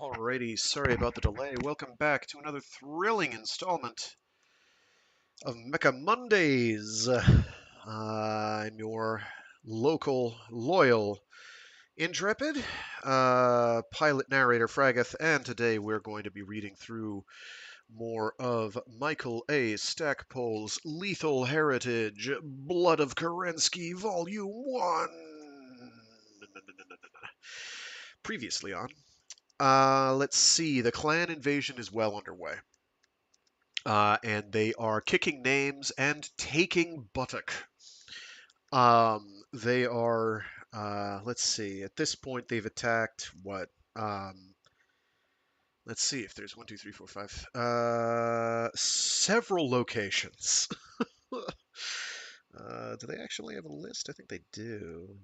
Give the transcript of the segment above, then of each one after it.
Alrighty, sorry about the delay. Welcome back to another thrilling installment of Mecha Mondays. I'm your local, loyal, intrepid pilot narrator Fragath, and today we're going to be reading through more of Michael A. Stackpole's Lethal Heritage, Blood of Kerensky, Volume 1. Previously on. Let's see. The clan invasion is well underway. And they are kicking names and taking buttock. They are, let's see, at this point they've attacked what? Let's see if there's 1, 2, 3, 4, 5. Several locations. Do they actually have a list? I think they do.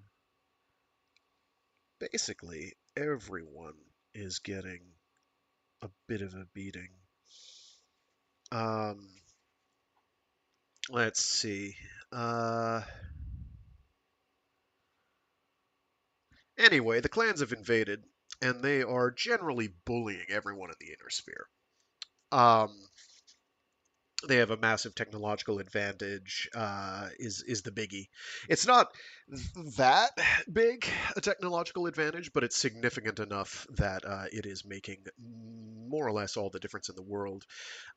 Basically, everyone is getting a bit of a beating. Um, let's see. Uh, Anyway, the clans have invaded, and they are generally bullying everyone in the inner sphere. Um, they have a massive technological advantage. Is the biggie? It's not that big a technological advantage, but it's significant enough that it is making more or less all the difference in the world.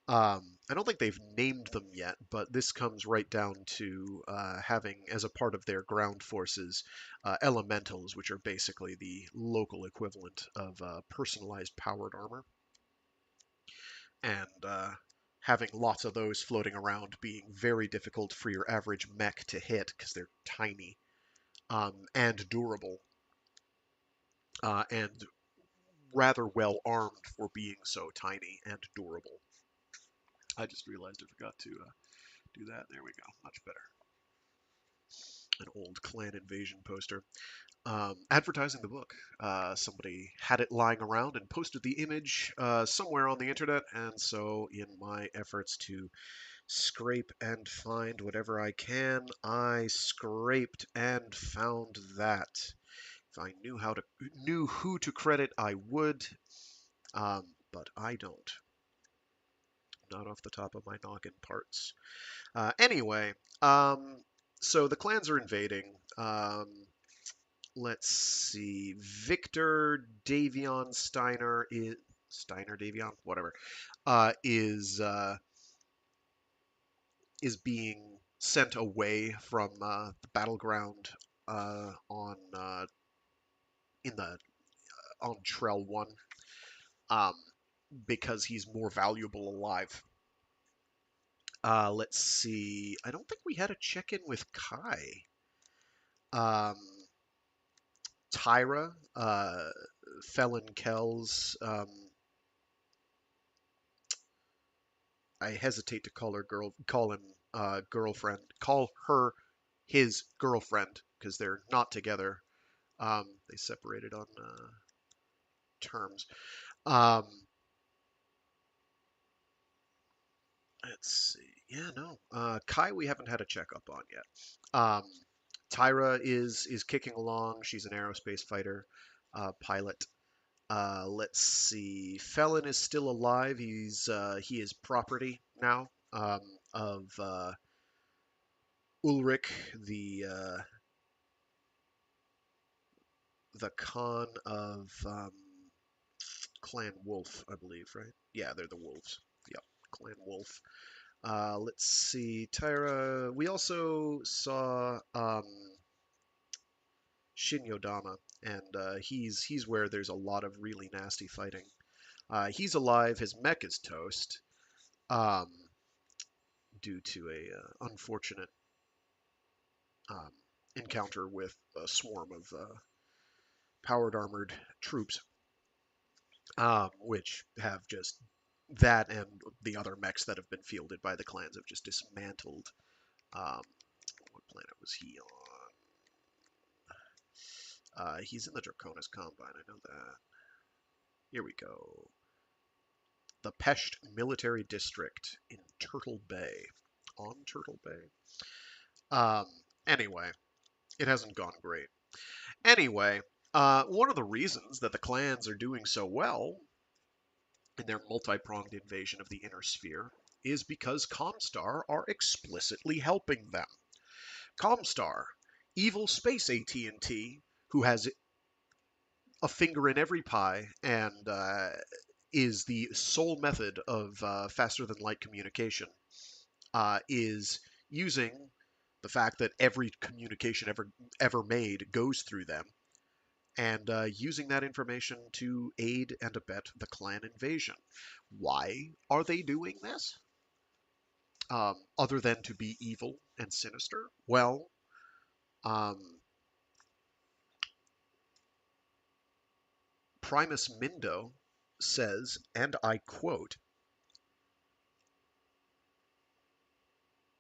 I don't think they've named them yet, but this comes right down to having, as a part of their ground forces, elementals, which are basically the local equivalent of personalized powered armor, and having lots of those floating around being very difficult for your average mech to hit because they're tiny and durable and rather well armed for being so tiny and durable. I just realized I forgot to do that. There we go. Much better. An old clan invasion poster. Advertising the book. Somebody had it lying around and posted the image somewhere on the internet, and so in my efforts to scrape and find whatever I can, I scraped and found that. If I knew who to credit, I would, but I don't. Not off the top of my noggin parts. Anyway, so the clans are invading. Let's see. Victor Davion Steiner Davion, whatever, is being sent away from the battleground on in the on Trell 1, um, because he's more valuable alive. Let's see. I don't think we had a check-in with Kai. Um, Tyra, Felon Kells. I hesitate to call him girlfriend, call her his girlfriend because they're not together. They separated on terms. Um, let's see. Yeah, no. Kai, we haven't had a checkup on yet. Um, Tyra is kicking along. She's an aerospace fighter pilot. Let's see. Felon is still alive. He is property now of Ulrich, the Khan of Clan Wolf, I believe, right? Yeah, they're the wolves. Yep, Clan Wolf. Let's see, Tyra. We also saw Shin Yodama, and he's where there's a lot of really nasty fighting. He's alive. His mech is toast, um, due to a unfortunate um, encounter with a swarm of powered armored troops, which have just that and the other mechs that have been fielded by the clans have just dismantled. Um, what planet was he on? He's in the Draconis Combine, I know that. Here we go. The Pesht Military District in Turtle Bay. On Turtle Bay? Um, anyway, it hasn't gone great. Anyway, one of the reasons that the clans are doing so well in their multi-pronged invasion of the inner sphere is because ComStar are explicitly helping them. ComStar, evil space AT&T, who has a finger in every pie and is the sole method of faster-than-light communication, is using the fact that every communication ever made goes through them, and using that information to aid and abet the clan invasion. Why are they doing this? Other than to be evil and sinister? Well, um, Primus Mindo says, and I quote,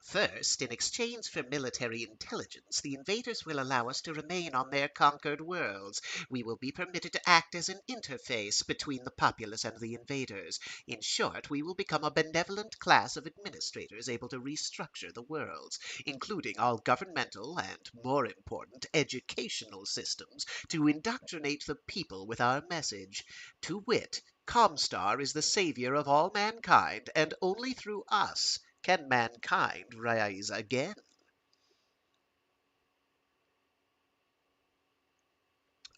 First, in exchange for military intelligence, the invaders will allow us to remain on their conquered worlds. We will be permitted to act as an interface between the populace and the invaders. In short, we will become a benevolent class of administrators able to restructure the worlds, including all governmental and, more important, educational systems, to indoctrinate the people with our message. To wit, ComStar is the savior of all mankind, and only through us can mankind rise again?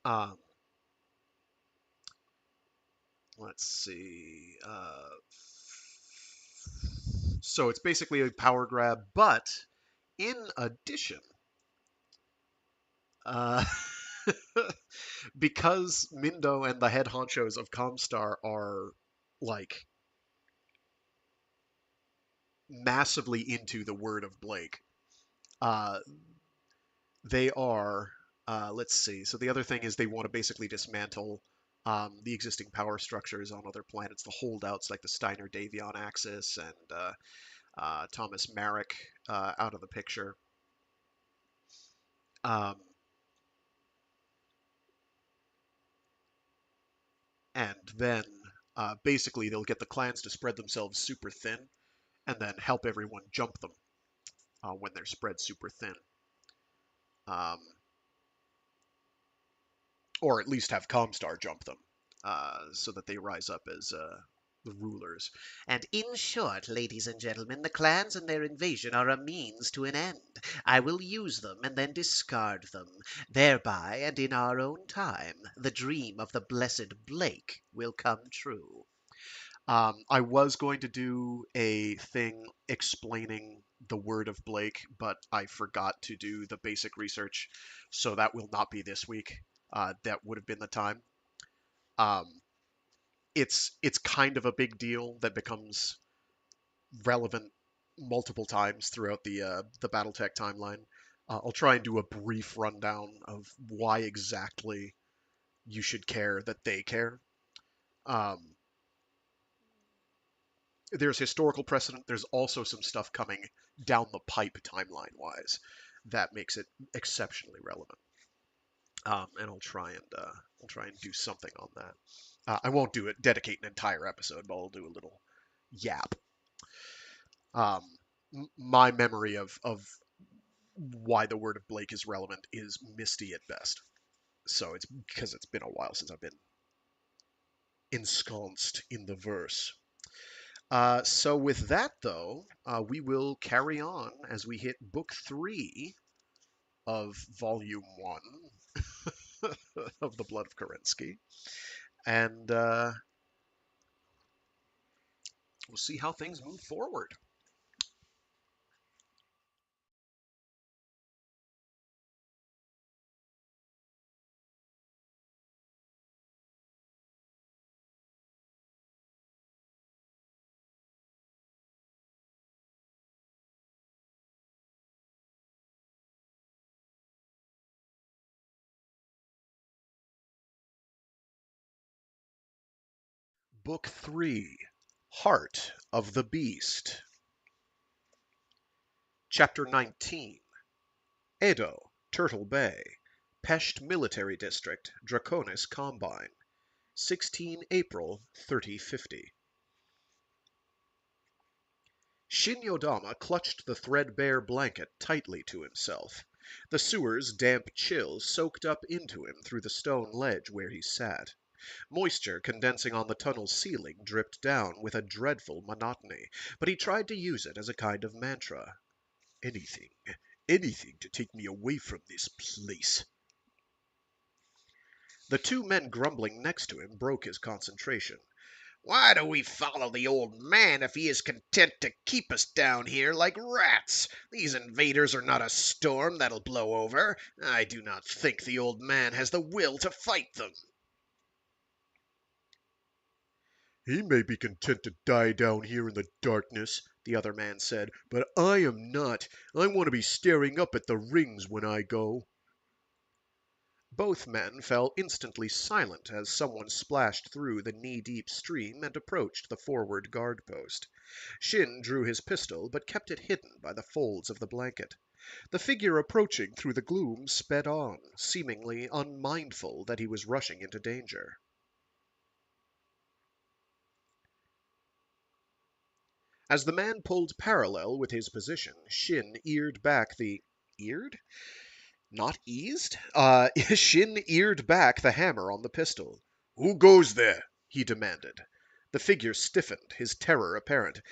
um, let's see. So it's basically a power grab, but in addition, uh, because Mindo and the head honchos of Comstar are like massively into the word of Blake, uh, they are. Let's see. So the other thing is they want to basically dismantle the existing power structures on other planets, the holdouts like the Steiner Davion axis and Thomas Marek out of the picture. Um, and then basically they'll get the clans to spread themselves super thin and then help everyone jump them when they're spread super thin. Um, or at least have Comstar jump them so that they rise up as the rulers. And in short, ladies and gentlemen, the clans and their invasion are a means to an end. I will use them and then discard them. Thereby, and in our own time, the dream of the blessed Blake will come true. I was going to do a thing explaining the word of Blake, but I forgot to do the basic research, so that will not be this week. That would have been the time. Um, it's kind of a big deal that becomes relevant multiple times throughout the BattleTech timeline. I'll try and do a brief rundown of why exactly you should care that they care. Um, there's historical precedent. There's also some stuff coming down the pipe timeline wise that makes it exceptionally relevant. And I'll try and do something on that. I won't do it dedicate an entire episode, but I'll do a little yap. Um, my memory of why the word of Blake is relevant is misty at best. So it's because it's been a while since I've been ensconced in the verse. So with that, though, we will carry on as we hit book 3 of volume 1 of The Blood of Kerensky. And we'll see how things move forward. Book 3, Heart of the Beast. Chapter 19, Edo, Turtle Bay, Pesht Military District, Draconis Combine, 16 April 3050. Shin Yodama clutched the threadbare blanket tightly to himself. The sewer's damp chill soaked up into him through the stone ledge where he sat. Moisture condensing on the tunnel's ceiling dripped down with a dreadful monotony, but he tried to use it as a kind of mantra. Anything, anything to take me away from this place. The two men grumbling next to him broke his concentration. Why do we follow the old man if he is content to keep us down here like rats? These invaders are not a storm that'll blow over. I do not think the old man has the will to fight them. He may be content to die down here in the darkness, the other man said, but I am not. I want to be staring up at the rings when I go. Both men fell instantly silent as someone splashed through the knee-deep stream and approached the forward guard post. Shin drew his pistol, but kept it hidden by the folds of the blanket. The figure approaching through the gloom sped on, seemingly unmindful that he was rushing into danger. As the man pulled parallel with his position, Shin eared back the... Eared? Not eased? Shin eared back the hammer on the pistol. "Who goes there?" he demanded. The figure stiffened, his terror apparent.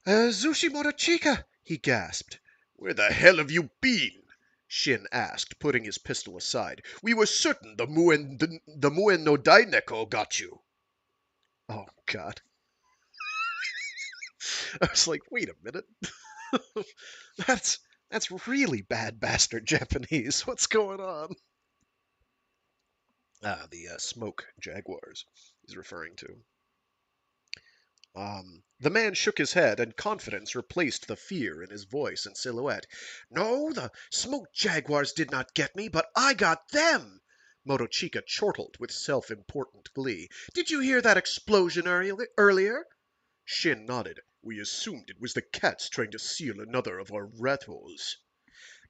Zushi Morochika, he gasped. "Where the hell have you been?" Shin asked, putting his pistol aside. "We were certain the Muen no Daineko got you." Oh, God. I was like, wait a minute. That's that's really bad bastard Japanese. What's going on? The smoke jaguars he's referring to. The man shook his head, and confidence replaced the fear in his voice and silhouette. "No, the smoke jaguars did not get me, but I got them!" Motochika chortled with self-important glee. "Did you hear that explosion earlier?" Shin nodded. "We assumed it was the cats trying to seal another of our rat holes."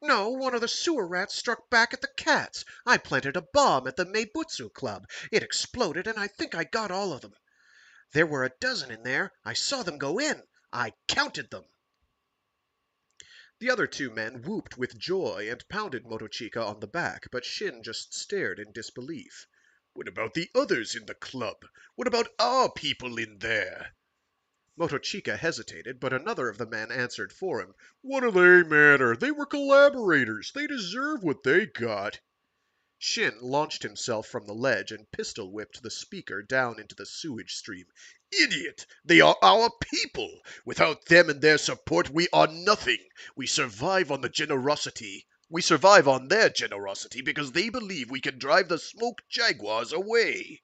"No, one of the sewer rats struck back at the cats. I planted a bomb at the Meibutsu Club. It exploded, and I think I got all of them. There were a dozen in there. I saw them go in. I counted them." The other two men whooped with joy and pounded Motochika on the back, but Shin just stared in disbelief. "What about the others in the club? What about our people in there?" Motochika hesitated, but another of the men answered for him. "What do they matter? They were collaborators. They deserve what they got." Shin launched himself from the ledge and pistol-whipped the speaker down into the sewage stream. "Idiot! They are our people! Without them and their support, we are nothing! We survive on their generosity because they believe we can drive the smoke jaguars away."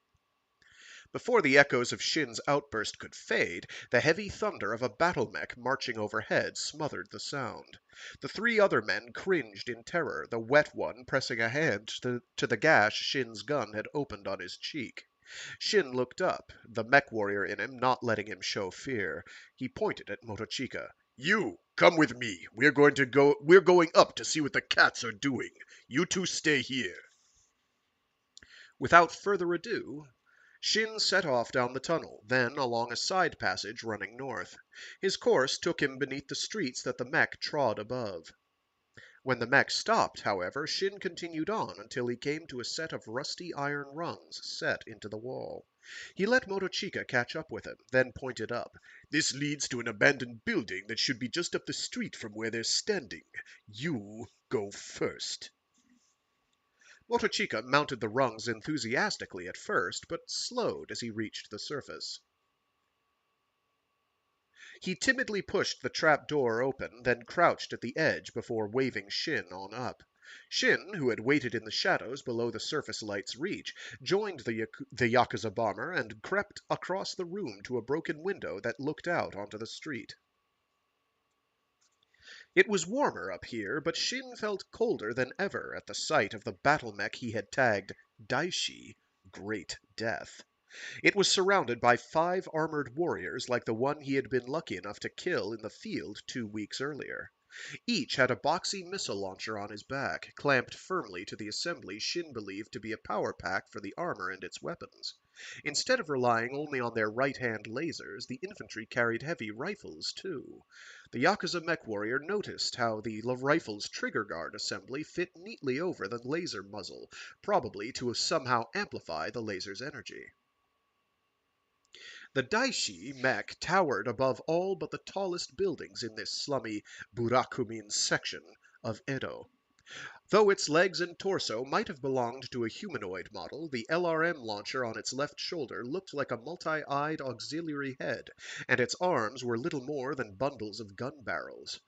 Before the echoes of Shin's outburst could fade, the heavy thunder of a battle mech marching overhead smothered the sound. The three other men cringed in terror, the wet one pressing a hand to the gash Shin's gun had opened on his cheek. Shin looked up, the mech warrior in him not letting him show fear. He pointed at Motochika. "You, come with me. We're going up to see what the cats are doing. You two stay here." Without further ado, Shin set off down the tunnel, then along a side passage running north. His course took him beneath the streets that the mech trod above. When the mech stopped, however, Shin continued on until he came to a set of rusty iron rungs set into the wall. He let Motochika catch up with him, then pointed up. "This leads to an abandoned building that should be just up the street from where they're standing. You go first." Motochika mounted the rungs enthusiastically at first, but slowed as he reached the surface. He timidly pushed the trap door open, then crouched at the edge before waving Shin on up. Shin, who had waited in the shadows below the surface light's reach, joined the Yakuza bomber and crept across the room to a broken window that looked out onto the street. It was warmer up here, but Shin felt colder than ever at the sight of the battle mech he had tagged Daishi, Great Death. It was surrounded by 5 armored warriors like the one he had been lucky enough to kill in the field 2 weeks earlier. Each had a boxy missile launcher on his back, clamped firmly to the assembly Shin believed to be a power pack for the armor and its weapons. Instead of relying only on their right-hand lasers, the infantry carried heavy rifles too. The Yakuza mech warrior noticed how the rifle's trigger guard assembly fit neatly over the laser muzzle, probably to somehow amplify the laser's energy. The Daishi mech towered above all but the tallest buildings in this slummy Burakumin section of Edo. Though its legs and torso might have belonged to a humanoid model, the LRM launcher on its left shoulder looked like a multi-eyed auxiliary head, and its arms were little more than bundles of gun barrels.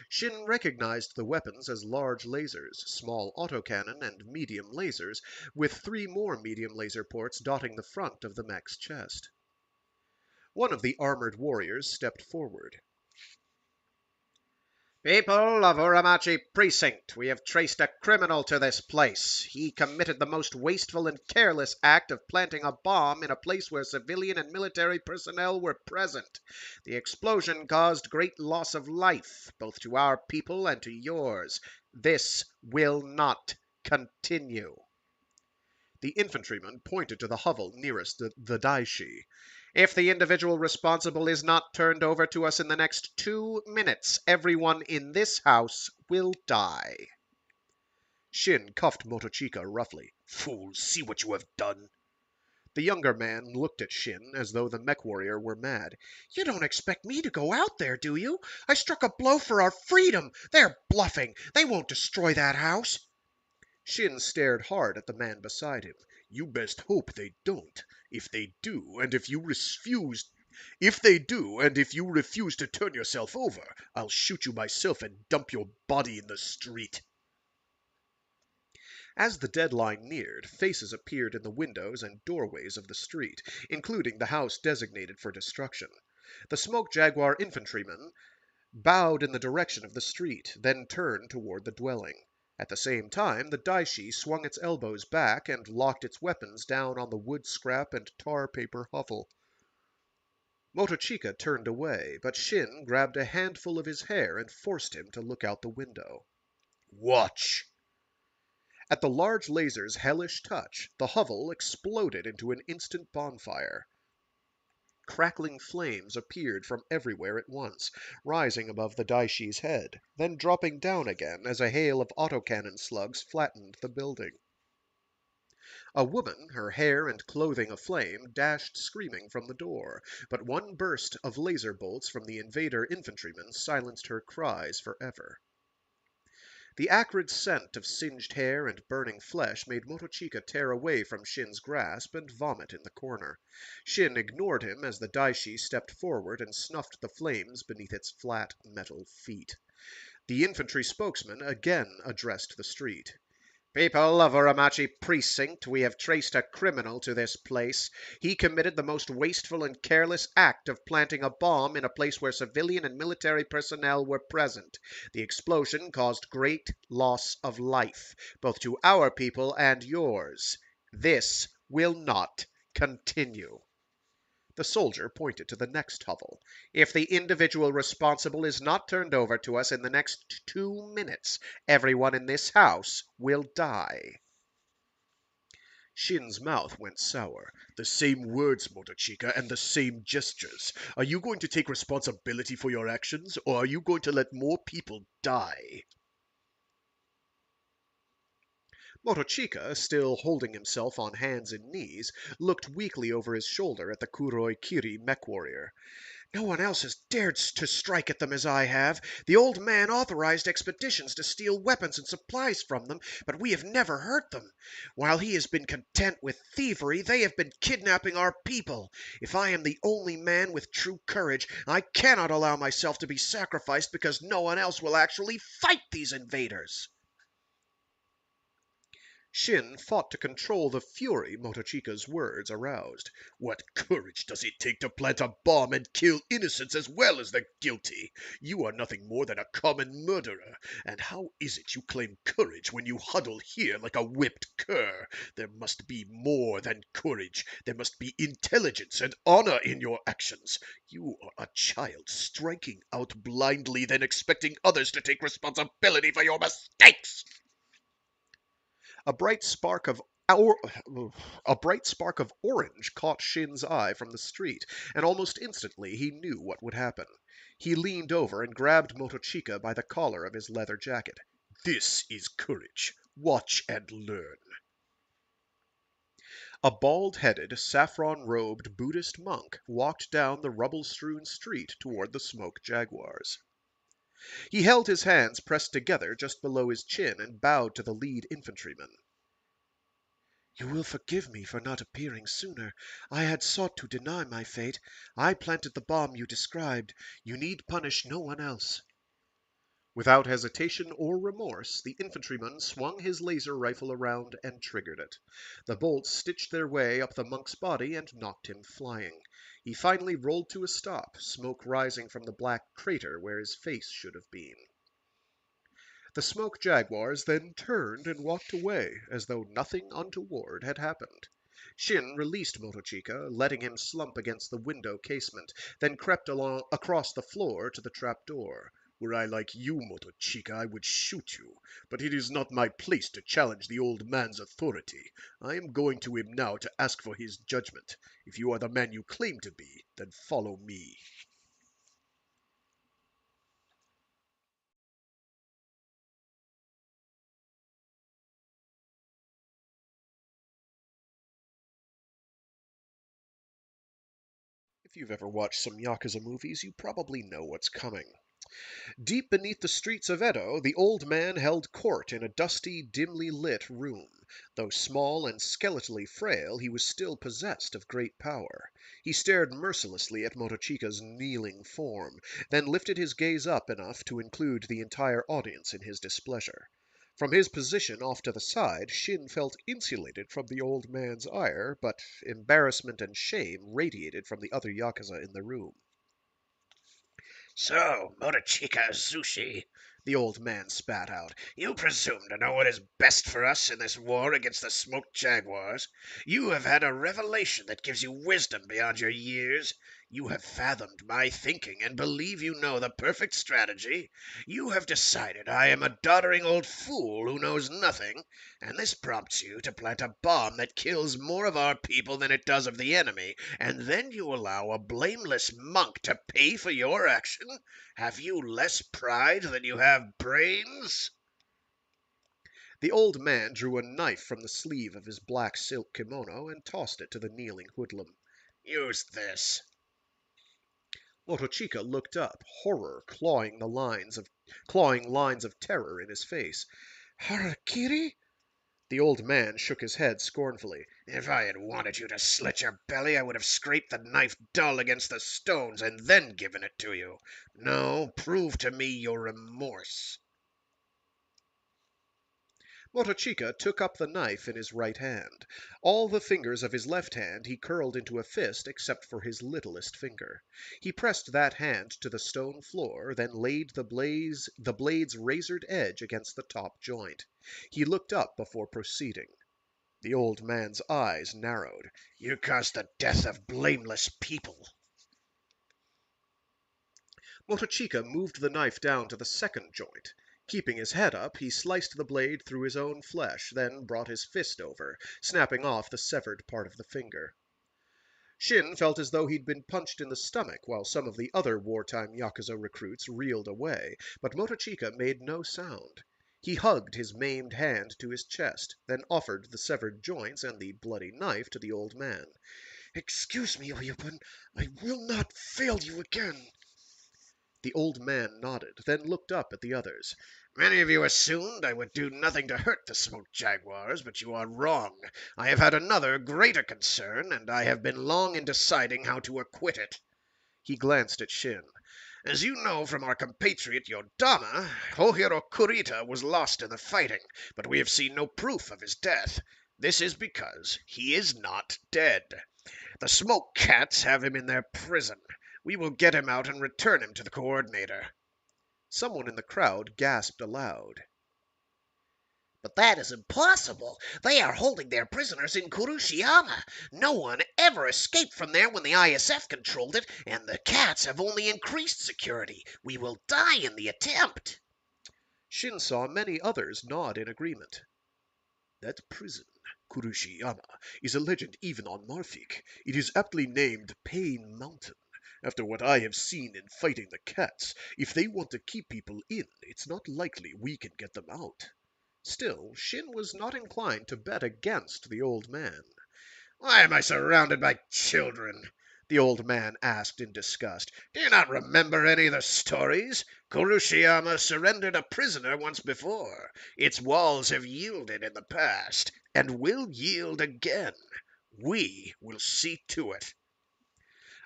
Shin recognized the weapons as large lasers, small autocannon, and medium lasers, with 3 more medium laser ports dotting the front of the mech's chest. One of the armored warriors stepped forward. People of Uramachi Precinct, we have traced a criminal to this place. He committed the most wasteful and careless act of planting a bomb in a place where civilian and military personnel were present. The explosion caused great loss of life, both to our people and to yours. This will not continue. The infantryman pointed to the hovel nearest the Daishi. If the individual responsible is not turned over to us in the next 2 minutes, everyone in this house will die. Shin cuffed Motochika roughly. Fool, see what you have done. The younger man looked at Shin as though the mech warrior were mad. You don't expect me to go out there, do you? I struck a blow for our freedom. They're bluffing. They won't destroy that house. Shin stared hard at the man beside him. You best hope they don't. If they do, and if you refuse to turn yourself over, I'll shoot you myself and dump your body in the street. As the deadline neared, faces appeared in the windows and doorways of the street, including the house designated for destruction. The Smoke Jaguar infantryman bowed in the direction of the street, then turned toward the dwelling. At the same time, the Daishi swung its elbows back and locked its weapons down on the wood scrap and tar paper hovel. Motochika turned away, but Shin grabbed a handful of his hair and forced him to look out the window. Watch! At the large laser's hellish touch, the hovel exploded into an instant bonfire. Crackling flames appeared from everywhere at once, rising above the Daishi's head, then dropping down again as a hail of autocannon slugs flattened the building. A woman, her hair and clothing aflame, dashed screaming from the door, but one burst of laser bolts from the invader infantrymen silenced her cries forever. The acrid scent of singed hair and burning flesh made Motochika tear away from Shin's grasp and vomit in the corner. Shin ignored him as the Daishi stepped forward and snuffed the flames beneath its flat metal feet. The infantry spokesman again addressed the street. People of Uramachi Precinct, we have traced a criminal to this place. He committed the most wasteful and careless act of planting a bomb in a place where civilian and military personnel were present. The explosion caused great loss of life, both to our people and yours. This will not continue. The soldier pointed to the next hovel. If the individual responsible is not turned over to us in the next 2 minutes, everyone in this house will die. Shin's mouth went sour. The same words, Motochika, and the same gestures. Are you going to take responsibility for your actions, or are you going to let more people die? Motochika, still holding himself on hands and knees, looked weakly over his shoulder at the Kuroi Kiri mech warrior. No one else has dared to strike at them as I have. The old man authorized expeditions to steal weapons and supplies from them, but we have never hurt them. While he has been content with thievery, they have been kidnapping our people. If I am the only man with true courage, I cannot allow myself to be sacrificed because no one else will actually fight these invaders. Shin fought to control the fury Motochika's words aroused. What courage does it take to plant a bomb and kill innocents as well as the guilty? You are nothing more than a common murderer. And how is it you claim courage when you huddle here like a whipped cur? There must be more than courage. There must be intelligence and honor in your actions. You are a child striking out blindly, then expecting others to take responsibility for your mistakes. A bright spark of Or, a bright spark of orange caught Shin's eye from the street, and almost instantly he knew what would happen. He leaned over and grabbed Motochika by the collar of his leather jacket. This is courage. Watch and learn. A bald-headed, saffron-robed Buddhist monk walked down the rubble-strewn street toward the smoke jaguars. He held his hands pressed together just below his chin and bowed to the lead infantryman. You will forgive me for not appearing sooner. I had sought to deny my fate. I planted the bomb you described. You need punish no one else. Without hesitation or remorse, the infantryman swung his laser rifle around and triggered it. The bolts stitched their way up the monk's body and knocked him flying. He finally rolled to a stop, smoke rising from the black crater where his face should have been. The smoke jaguars then turned and walked away as though nothing untoward had happened. Shin released Motochika, letting him slump against the window casement, then crept across the floor to the trap door. Were I like you, Motochika, I would shoot you, but it is not my place to challenge the old man's authority. I am going to him now to ask for his judgment. If you are the man you claim to be, then follow me. If you've ever watched some Yakuza movies, you probably know what's coming. Deep beneath the streets of Edo, the old man held court in a dusty, dimly lit room. Though small and skeletally frail, he was still possessed of great power. He stared mercilessly at Motochika's kneeling form, then lifted his gaze up enough to include the entire audience in his displeasure. From his position off to the side, Shin felt insulated from the old man's ire, but embarrassment and shame radiated from the other Yakuza in the room. So, Motochika Zushi, the old man spat out, you presume to know what is best for us in this war against the smoke jaguars? You have had a revelation that gives you wisdom beyond your years. You have fathomed my thinking and believe you know the perfect strategy. You have decided I am a doddering old fool who knows nothing, and this prompts you to plant a bomb that kills more of our people than it does of the enemy, and then you allow a blameless monk to pay for your action? Have you less pride than you have brains? The old man drew a knife from the sleeve of his black silk kimono and tossed it to the kneeling hoodlum. Use this. Motochika looked up, horror clawing lines of terror in his face. Harakiri? The old man shook his head scornfully. If I had wanted you to slit your belly, I would have scraped the knife dull against the stones and then given it to you. No, prove to me your remorse. Motochika took up the knife in his right hand. All the fingers of his left hand he curled into a fist except for his littlest finger. He pressed that hand to the stone floor, then laid the blade's razored edge against the top joint. He looked up before proceeding. The old man's eyes narrowed. You caused the death of blameless people. Motochika moved the knife down to the second joint. Keeping his head up, he sliced the blade through his own flesh, then brought his fist over, snapping off the severed part of the finger. Shin felt as though he'd been punched in the stomach, while some of the other wartime Yakuza recruits reeled away, but Motochika made no sound. He hugged his maimed hand to his chest, then offered the severed joints and the bloody knife to the old man. Excuse me, Oyabun, I will not fail you again. The old man nodded, then looked up at the others. Many of you assumed I would do nothing to hurt the smoke jaguars, but you are wrong. I have had another, greater concern, and I have been long in deciding how to acquit it. He glanced at Shin. As you know from our compatriot Yodama, Hohiro Kurita was lost in the fighting, but we have seen no proof of his death. This is because he is not dead. The smoke cats have him in their prison. We will get him out and return him to the coordinator. Someone in the crowd gasped aloud. But that is impossible. They are holding their prisoners in Kurushiyama. No one ever escaped from there when the ISF controlled it, and the cats have only increased security. We will die in the attempt. Shin saw many others nod in agreement. That prison Kurushiyama is a legend even on Marfik. It is aptly named Pain Mountain. After what I have seen in fighting the cats, if they want to keep people in, it's not likely we can get them out. Still, Shin was not inclined to bet against the old man. Why am I surrounded by children? The old man asked in disgust. Do you not remember any of the stories? Kurushiyama surrendered a prisoner once before. Its walls have yielded in the past, and will yield again. We will see to it.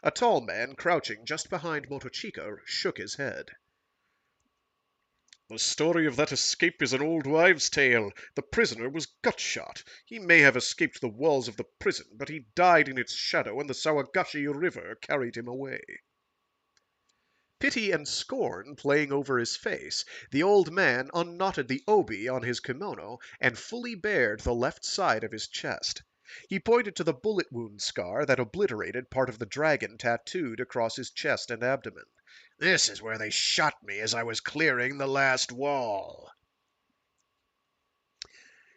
A tall man crouching just behind Motochika shook his head. The story of that escape is an old wives' tale. The prisoner was gut-shot. He may have escaped the walls of the prison, but he died in its shadow, and the Sawagashi River carried him away. Pity and scorn playing over his face, the old man unknotted the obi on his kimono and fully bared the left side of his chest. He pointed to the bullet wound scar that obliterated part of the dragon tattooed across his chest and abdomen. This is where they shot me as I was clearing the last wall.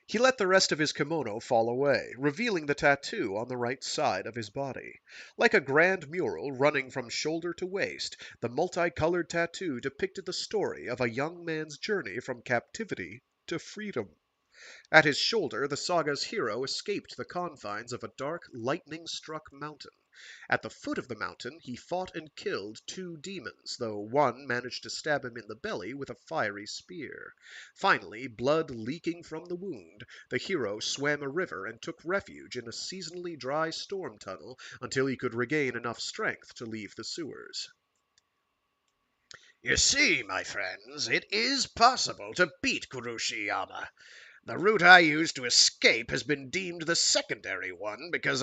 He let the rest of his kimono fall away, revealing the tattoo on the right side of his body. Like a grand mural running from shoulder to waist, the multicolored tattoo depicted the story of a young man's journey from captivity to freedom. At his shoulder, the saga's hero escaped the confines of a dark, lightning-struck mountain. At the foot of the mountain, he fought and killed two demons, though one managed to stab him in the belly with a fiery spear. Finally, blood leaking from the wound, the hero swam a river and took refuge in a seasonally dry storm tunnel until he could regain enough strength to leave the sewers. You see, my friends, it is possible to beat Kurushiyama. The route I used to escape has been deemed the secondary one because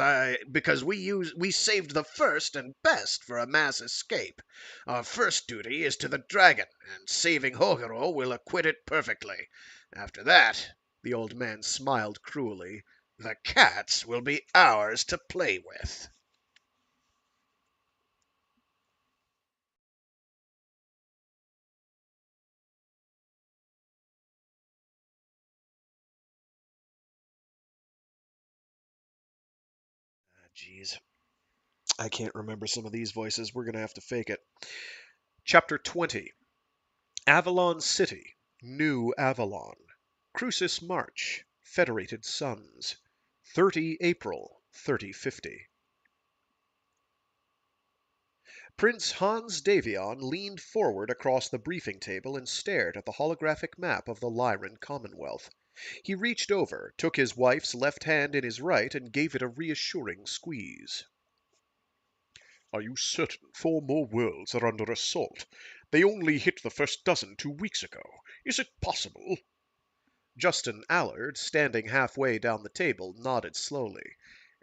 we saved the first and best for a mass escape. Our first duty is to the dragon, and saving Hogoro will acquit it perfectly. After that, the old man smiled cruelly, the cats will be ours to play with. Jeez. I can't remember some of these voices. We're going to have to fake it. Chapter 20. Avalon City. New Avalon. Crucis March. Federated Suns. 30 April 3050. Prince Hans Davion leaned forward across the briefing table and stared at the holographic map of the Lyran Commonwealth. He reached over, took his wife's left hand in his right, and gave it a reassuring squeeze. Are you certain 4 more worlds are under assault? They only hit the first dozen 2 weeks ago. Is it possible? Justin Allard, standing halfway down the table, nodded slowly.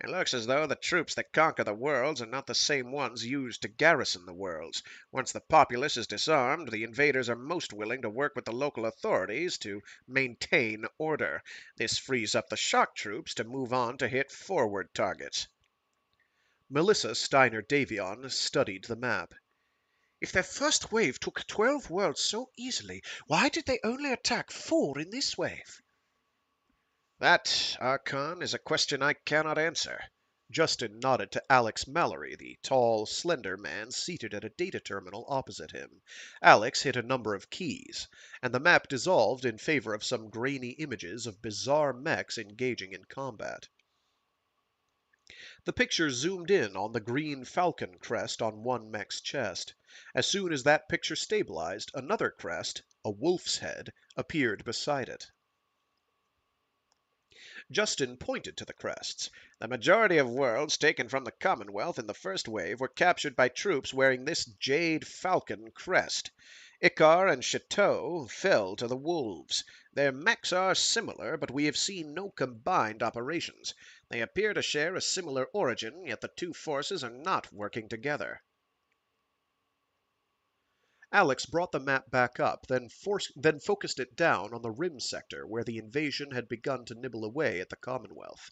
It looks as though the troops that conquer the worlds are not the same ones used to garrison the worlds. Once the populace is disarmed, the invaders are most willing to work with the local authorities to maintain order. This frees up the shock troops to move on to hit forward targets. Melissa Steiner Davion studied the map. If their first wave took 12 worlds so easily, why did they only attack 4 in this wave? That, Archon, is a question I cannot answer. Justin nodded to Alex Mallory, the tall, slender man seated at a data terminal opposite him. Alex hit a number of keys, and the map dissolved in favor of some grainy images of bizarre mechs engaging in combat. The picture zoomed in on the green falcon crest on one mech's chest. As soon as that picture stabilized, another crest, a wolf's head, appeared beside it. Justin pointed to the crests. The majority of worlds taken from the Commonwealth in the first wave were captured by troops wearing this Jade Falcon crest. Ikar and Chateau fell to the wolves. Their mechs are similar, but we have seen no combined operations. They appear to share a similar origin, yet the two forces are not working together. Alex brought the map back up, then focused it down on the rim sector where the invasion had begun to nibble away at the Commonwealth.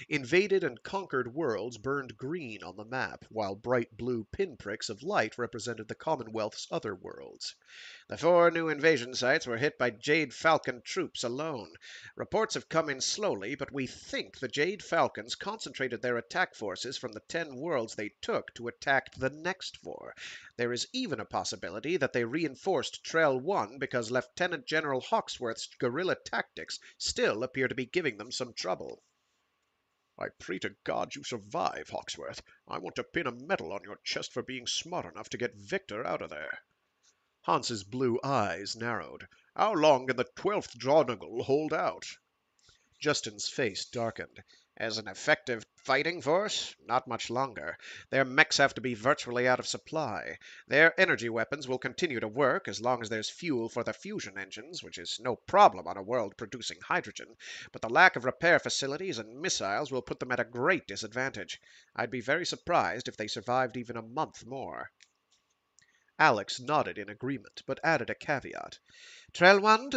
Invaded and conquered worlds burned green on the map, while bright blue pinpricks of light represented the Commonwealth's other worlds. The 4 new invasion sites were hit by Jade Falcon troops alone. Reports have come in slowly, but we think the Jade Falcons concentrated their attack forces from the 10 worlds they took to attack the next 4. There is even a possibility that they reinforced Trell 1 because Lieutenant General Hawksworth's guerrilla tactics still appear to be giving them some trouble. I pray to God you survive, Hawksworth. I want to pin a medal on your chest for being smart enough to get Victor out of there. Hans's blue eyes narrowed. How long can the 12th Drawnagel hold out? Justin's face darkened. As an effective fighting force? Not much longer. Their mechs have to be virtually out of supply. Their energy weapons will continue to work as long as there's fuel for the fusion engines, which is no problem on a world producing hydrogen, but the lack of repair facilities and missiles will put them at a great disadvantage. I'd be very surprised if they survived even a month more. Alex nodded in agreement, but added a caveat. Trell 1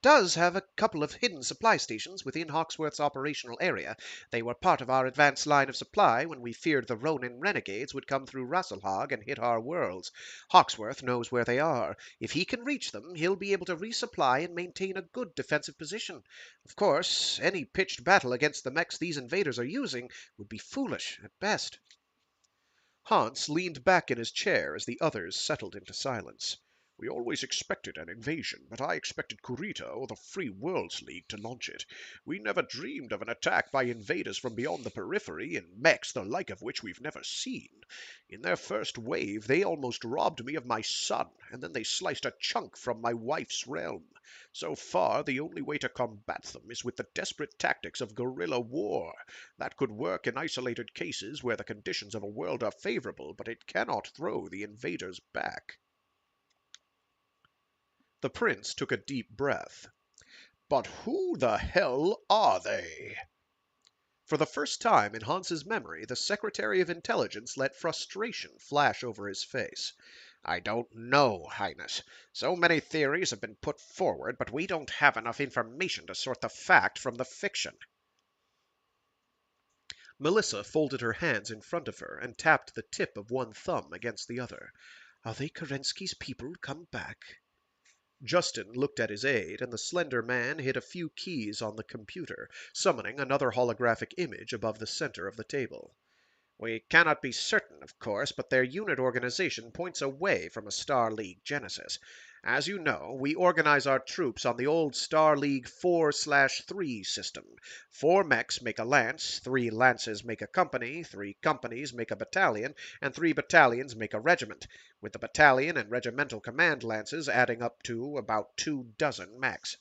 does have a couple of hidden supply stations within Hawksworth's operational area. They were part of our advanced line of supply when we feared the Ronin renegades would come through Rasselhag and hit our worlds. Hawksworth knows where they are. If he can reach them, he'll be able to resupply and maintain a good defensive position. Of course, any pitched battle against the mechs these invaders are using would be foolish at best. Hans leaned back in his chair as the others settled into silence. We always expected an invasion, but I expected Kurita or the Free Worlds League to launch it. We never dreamed of an attack by invaders from beyond the periphery in mechs the like of which we've never seen. In their first wave, they almost robbed me of my son, and then they sliced a chunk from my wife's realm. So far, the only way to combat them is with the desperate tactics of guerrilla war. That could work in isolated cases where the conditions of a world are favorable, but it cannot throw the invaders back. The prince took a deep breath. But who the hell are they? For the first time in Hans's memory, the Secretary of Intelligence let frustration flash over his face. I don't know, Highness. So many theories have been put forward, but we don't have enough information to sort the fact from the fiction. Melissa folded her hands in front of her and tapped the tip of one thumb against the other. Are they Kerensky's people come back? Justin looked at his aide, and the slender man hit a few keys on the computer, summoning another holographic image above the center of the table. We cannot be certain, of course, but their unit organization points away from a Star League genesis. As you know, we organize our troops on the old Star League 4/3 system. 4 mechs make a lance, 3 lances make a company, 3 companies make a battalion, and 3 battalions make a regiment, with the battalion and regimental command lances adding up to about 24 mechs.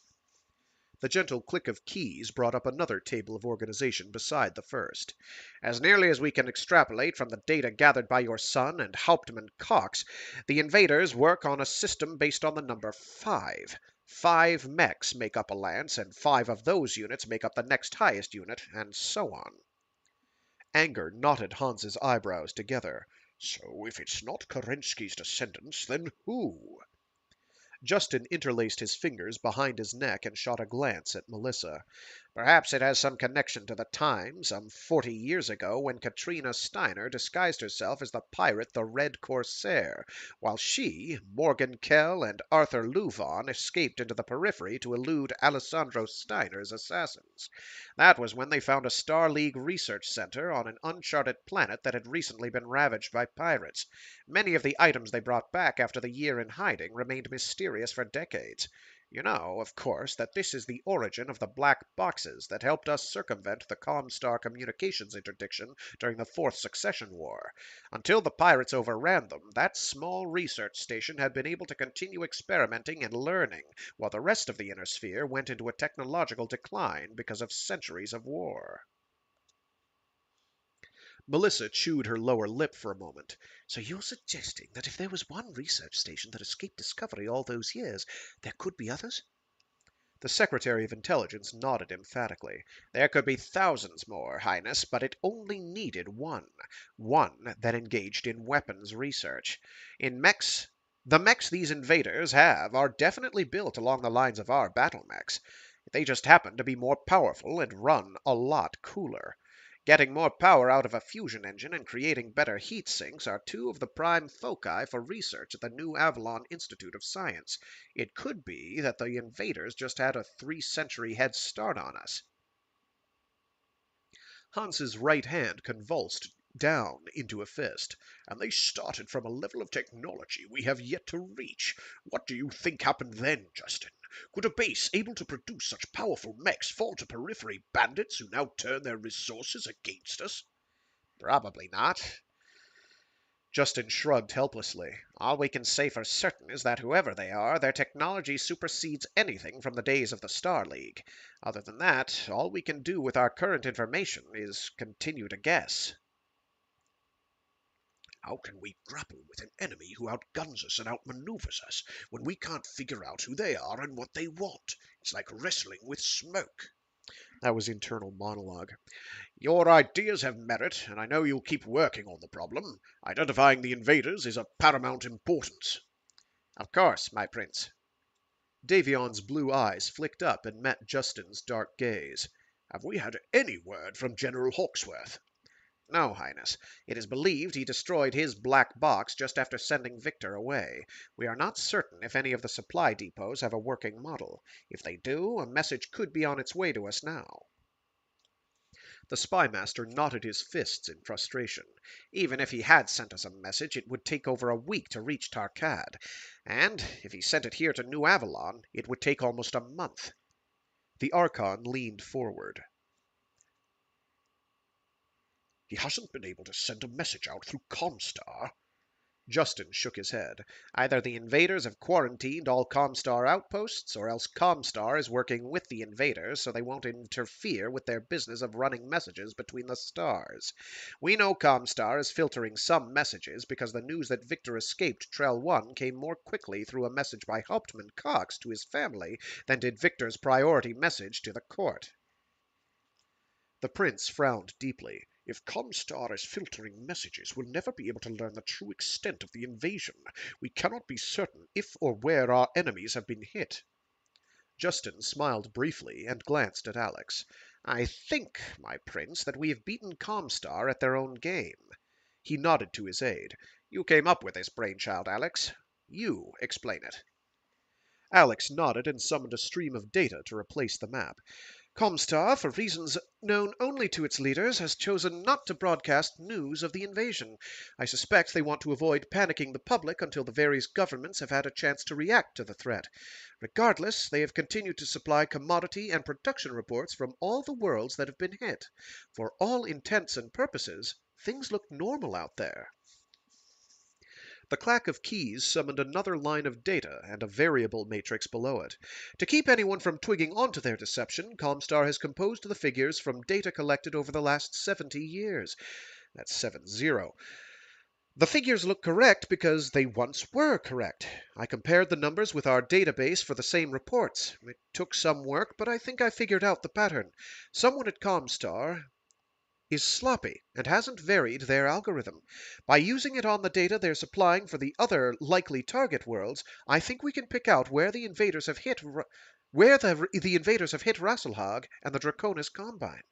The gentle click of keys brought up another table of organization beside the first. As nearly as we can extrapolate from the data gathered by your son and Hauptmann Cox, the invaders work on a system based on the number 5. 5 mechs make up a lance, and 5 of those units make up the next highest unit, and so on. Anger knotted Hans's eyebrows together. So if it's not Kerensky's descendants, then who? Justin interlaced his fingers behind his neck and shot a glance at Melissa. Perhaps it has some connection to the time, some 40 years ago, when Katrina Steiner disguised herself as the pirate the Red Corsair, while she, Morgan Kell, and Arthur Louvon escaped into the periphery to elude Alessandro Steiner's assassins. That was when they found a Star League research center on an uncharted planet that had recently been ravaged by pirates. Many of the items they brought back after the year in hiding remained mysterious for decades. You know, of course, that this is the origin of the black boxes that helped us circumvent the ComStar communications interdiction during the Fourth Succession War. Until the pirates overran them, that small research station had been able to continue experimenting and learning, while the rest of the Inner Sphere went into a technological decline because of centuries of war. Melissa chewed her lower lip for a moment. So you're suggesting that if there was one research station that escaped discovery all those years, there could be others? The Secretary of Intelligence nodded emphatically. There could be thousands more, Highness, but it only needed one. One that engaged in weapons research. In the mechs these invaders have are definitely built along the lines of our battle mechs. They just happen to be more powerful and run a lot cooler. Getting more power out of a fusion engine and creating better heat sinks are two of the prime foci for research at the New Avalon Institute of Science. It could be that the invaders just had a 3-century head start on us. Hans's right hand convulsed down into a fist. And they started from a level of technology we have yet to reach. What do you think happened then, Justin? Could a base able to produce such powerful mechs fall to periphery bandits who now turn their resources against us? Probably not. Justin shrugged helplessly. All we can say for certain is that whoever they are, their technology supersedes anything from the days of the Star League. Other than that, all we can do with our current information is continue to guess. How can we grapple with an enemy who outguns us and outmaneuvers us when we can't figure out who they are and what they want? It's like wrestling with smoke. That was internal monologue. Your ideas have merit, and I know you'll keep working on the problem. Identifying the invaders is of paramount importance. Of course, my prince. Davion's blue eyes flicked up and met Justin's dark gaze. Have we had any word from General Hawksworth? No, Highness. It is believed he destroyed his black box just after sending Victor away. We are not certain if any of the supply depots have a working model. If they do, a message could be on its way to us now. The spymaster knotted his fists in frustration. Even if he had sent us a message, it would take over a week to reach Tarkad. And if he sent it here to New Avalon, it would take almost a month. The Archon leaned forward. He hasn't been able to send a message out through ComStar. Justin shook his head. Either the invaders have quarantined all ComStar outposts, or else ComStar is working with the invaders so they won't interfere with their business of running messages between the stars. We know ComStar is filtering some messages because the news that Victor escaped Trell 1 came more quickly through a message by Hauptmann Cox to his family than did Victor's priority message to the court. The prince frowned deeply. If ComStar is filtering messages, we'll never be able to learn the true extent of the invasion. We cannot be certain if or where our enemies have been hit. Justin smiled briefly and glanced at Alex. I think, my prince, that we have beaten ComStar at their own game. He nodded to his aide. You came up with this brainchild, Alex. You explain it. Alex nodded and summoned a stream of data to replace the map. ComStar, for reasons known only to its leaders, has chosen not to broadcast news of the invasion. I suspect they want to avoid panicking the public until the various governments have had a chance to react to the threat. Regardless, they have continued to supply commodity and production reports from all the worlds that have been hit. For all intents and purposes, things look normal out there. The clack of keys summoned another line of data and a variable matrix below it. To keep anyone from twigging onto their deception, ComStar has composed the figures from data collected over the last 70 years. That's 70. The figures look correct because they once were correct. I compared the numbers with our database for the same reports. It took some work, but I think I figured out the pattern. Someone at ComStar is sloppy and hasn't varied their algorithm. By using it on the data they're supplying for the other likely target worlds, I think we can pick out where the invaders have hit Rasselhag and the Draconis Combine.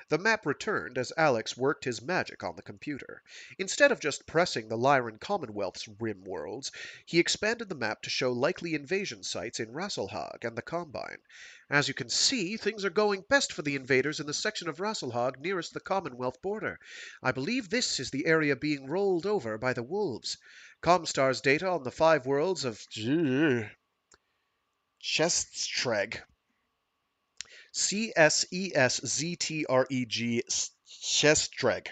The map returned as Alex worked his magic on the computer. Instead of just pressing the Lyran Commonwealth's rim worlds, he expanded the map to show likely invasion sites in Rasselhag and the Combine. As you can see, things are going best for the invaders in the section of Rasselhag nearest the Commonwealth border. I believe this is the area being rolled over by the wolves. ComStar's data on the 5 worlds of Chestreg. Cseszereg. Chestreg.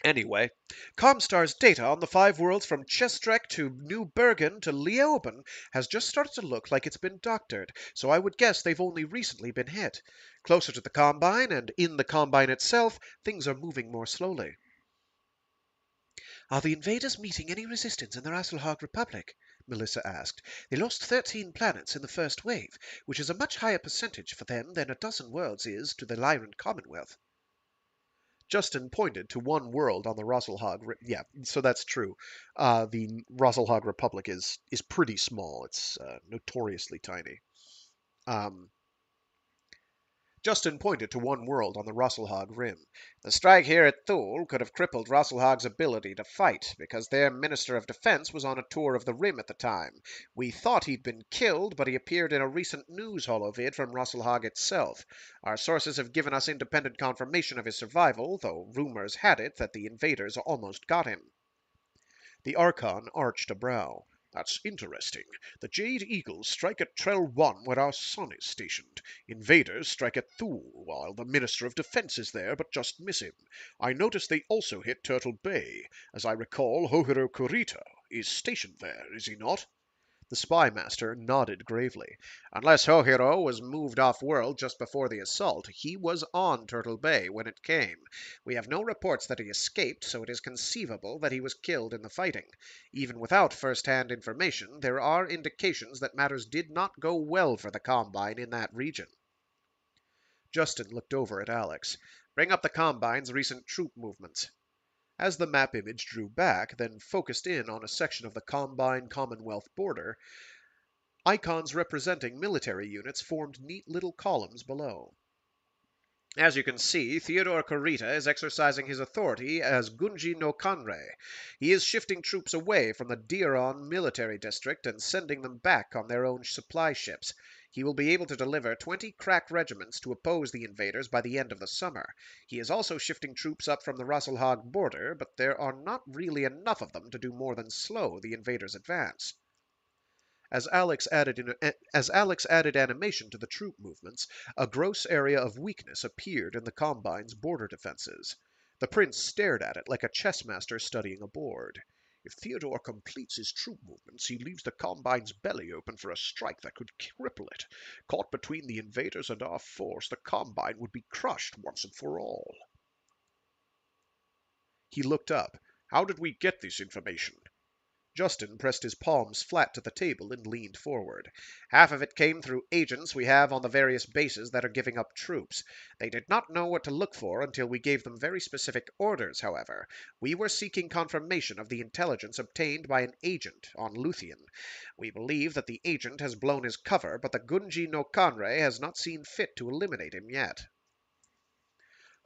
Anyway, ComStar's data on the 5 worlds from Chestrek to New Bergen to Leoben has just started to look like it's been doctored, so I would guess they've only recently been hit. Closer to the Combine, and in the Combine itself, things are moving more slowly. Are the invaders meeting any resistance in the Rasselhag Republic? Melissa asked. They lost 13 planets in the first wave, which is a much higher percentage for them than a dozen worlds is to the Lyran Commonwealth. Justin pointed to one world on the Rosselhog. Yeah, so that's true. The Rosselhog Republic is pretty small. It's notoriously tiny. Um, Justin pointed to one world on the Rosselhog rim. The strike here at Thule could have crippled Rosselhog's ability to fight, because their Minister of Defense was on a tour of the rim at the time. We thought he'd been killed, but he appeared in a recent news holovid from Rosselhog itself. Our sources have given us independent confirmation of his survival, though rumors had it that the invaders almost got him. The Archon arched a brow. That's interesting. The Jade Eagles strike at Trell 1 where our sun is stationed. Invaders strike at Thule while the Minister of Defense is there but just miss him. I noticed they also hit Turtle Bay. As I recall, Hohiro Kurita is stationed there, is he not? The spy master nodded gravely. Unless Hohiro was moved off-world just before the assault, he was on Turtle Bay when it came. We have no reports that he escaped, so it is conceivable that he was killed in the fighting. Even without first-hand information, there are indications that matters did not go well for the Combine in that region. Justin looked over at Alex. Bring up the Combine's recent troop movements. As the map image drew back, then focused in on a section of the Combine Commonwealth border, icons representing military units formed neat little columns below. As you can see, Theodore Kurita is exercising his authority as Gunji no Kanrei. He is shifting troops away from the Dioron military district and sending them back on their own supply ships. He will be able to deliver 20 crack regiments to oppose the invaders by the end of the summer. He is also shifting troops up from the Rosselhog border, but there are not really enough of them to do more than slow the invaders' advance. As Alex added animation to the troop movements, a gross area of weakness appeared in the Combine's border defenses. The prince stared at it like a chess master studying a board. If Theodore completes his troop movements, he leaves the Combine's belly open for a strike that could cripple it. Caught between the invaders and our force, the Combine would be crushed once and for all. He looked up. How did we get this information? Justin pressed his palms flat to the table and leaned forward. Half of it came through agents we have on the various bases that are giving up troops. They did not know what to look for until we gave them very specific orders, however. We were seeking confirmation of the intelligence obtained by an agent on Luthien. We believe that the agent has blown his cover, but the Gunji no Kanrei has not seen fit to eliminate him yet.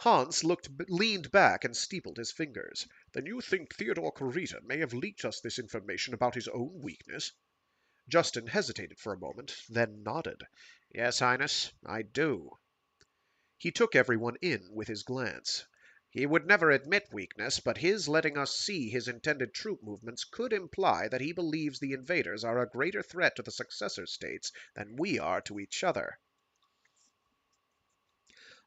Hans leaned back and steepled his fingers. Then you think Theodore Kurita may have leaked us this information about his own weakness? Justin hesitated for a moment, then nodded. Yes, Highness, I do. He took everyone in with his glance. He would never admit weakness, but his letting us see his intended troop movements could imply that he believes the invaders are a greater threat to the successor states than we are to each other.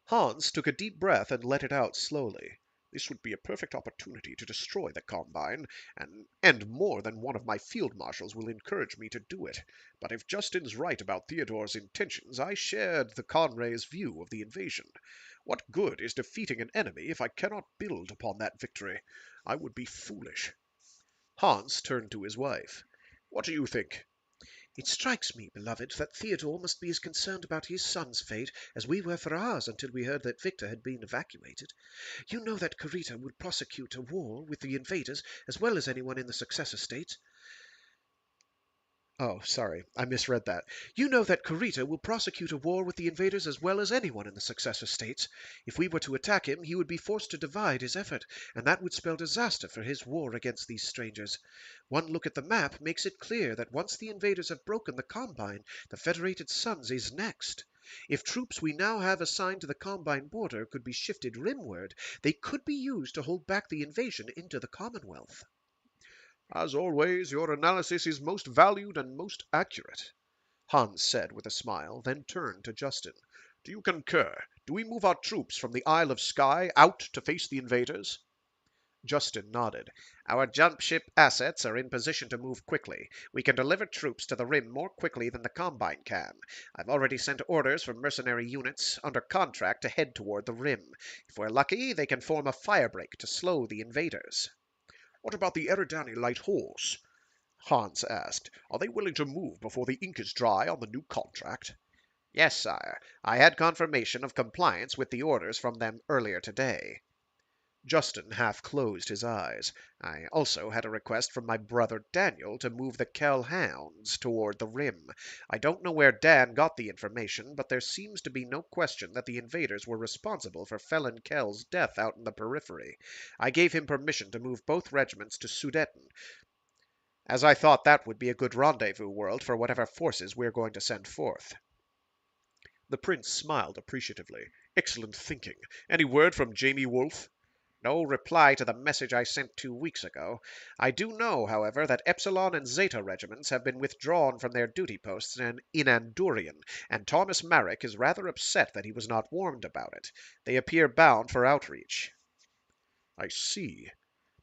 Hans took a deep breath and let it out slowly. This would be a perfect opportunity to destroy the Combine, and more than one of my field marshals will encourage me to do it. But if Justin's right about Theodore's intentions, I shared the Conray's view of the invasion. What good is defeating an enemy if I cannot build upon that victory? I would be foolish. Hans turned to his wife. What do you think? It strikes me, beloved, that Theodore must be as concerned about his son's fate as we were for ours until we heard that Victor had been evacuated. You know that Kurita would prosecute a war with the invaders as well as anyone in the successor states. Oh, sorry, I misread that. You know that Kurita will prosecute a war with the invaders as well as anyone in the successor states. If we were to attack him, he would be forced to divide his effort, and that would spell disaster for his war against these strangers. One look at the map makes it clear that once the invaders have broken the Combine, the Federated Suns is next. If troops we now have assigned to the Combine border could be shifted rimward, they could be used to hold back the invasion into the Commonwealth. As always, your analysis is most valued and most accurate, Hans said with a smile, then turned to Justin. Do you concur? Do we move our troops from the Isle of Skye out to face the invaders? Justin nodded. Our jump ship assets are in position to move quickly. We can deliver troops to the rim more quickly than the Combine can. I've already sent orders for mercenary units under contract to head toward the rim. If we're lucky, they can form a firebreak to slow the invaders. What about the Eridani Light Horse? Hans asked. Are they willing to move before the ink is dry on the new contract? Yes, sire. I had confirmation of compliance with the orders from them earlier today. Justin half closed his eyes. I also had a request from my brother Daniel to move the Kell hounds toward the rim. I don't know where Dan got the information, but there seems to be no question that the invaders were responsible for Felon Kell's death out in the periphery. I gave him permission to move both regiments to Sudeten, as I thought that would be a good rendezvous world for whatever forces we're going to send forth. The prince smiled appreciatively. Excellent thinking. Any word from Jamie Wolfe? No reply to the message I sent 2 weeks ago. I do know, however, that Epsilon and Zeta regiments have been withdrawn from their duty posts in Andurian, and Thomas Marek is rather upset that he was not warned about it. They appear bound for outreach. I see.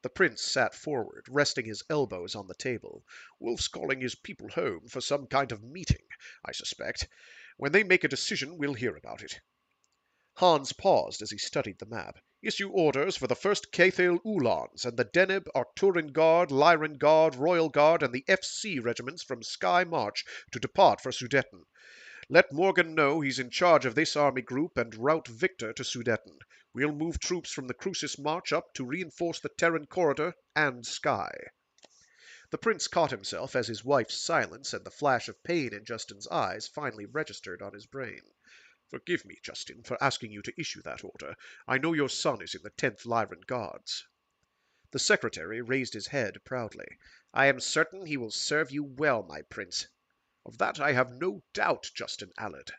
The prince sat forward, resting his elbows on the table. Wolf's calling his people home for some kind of meeting, I suspect. When they make a decision, we'll hear about it. Hans paused as he studied the map. Issue orders for the 1st Cathale Uhlans and the Deneb, Arcturan Guard, Lyran Guard, Royal Guard, and the FC regiments from Sky March to depart for Sudeten. Let Morgan know he's in charge of this army group and route Victor to Sudeten. We'll move troops from the Crucis March up to reinforce the Terran corridor and Sky. The prince caught himself as his wife's silence and the flash of pain in Justin's eyes finally registered on his brain. Forgive me, Justin, for asking you to issue that order. I know your son is in the 10th Lyran Guards. The secretary raised his head proudly. I am certain he will serve you well, my prince. Of that I have no doubt, Justin Allard.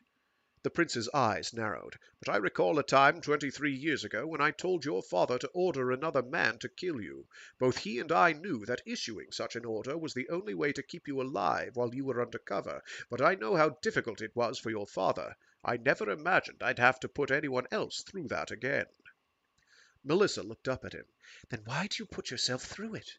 The prince's eyes narrowed. But I recall a time 23 years ago when I told your father to order another man to kill you. Both he and I knew that issuing such an order was the only way to keep you alive while you were under cover, but I know how difficult it was for your father. I never imagined I'd have to put anyone else through that again. Melissa looked up at him. Then why do you put yourself through it?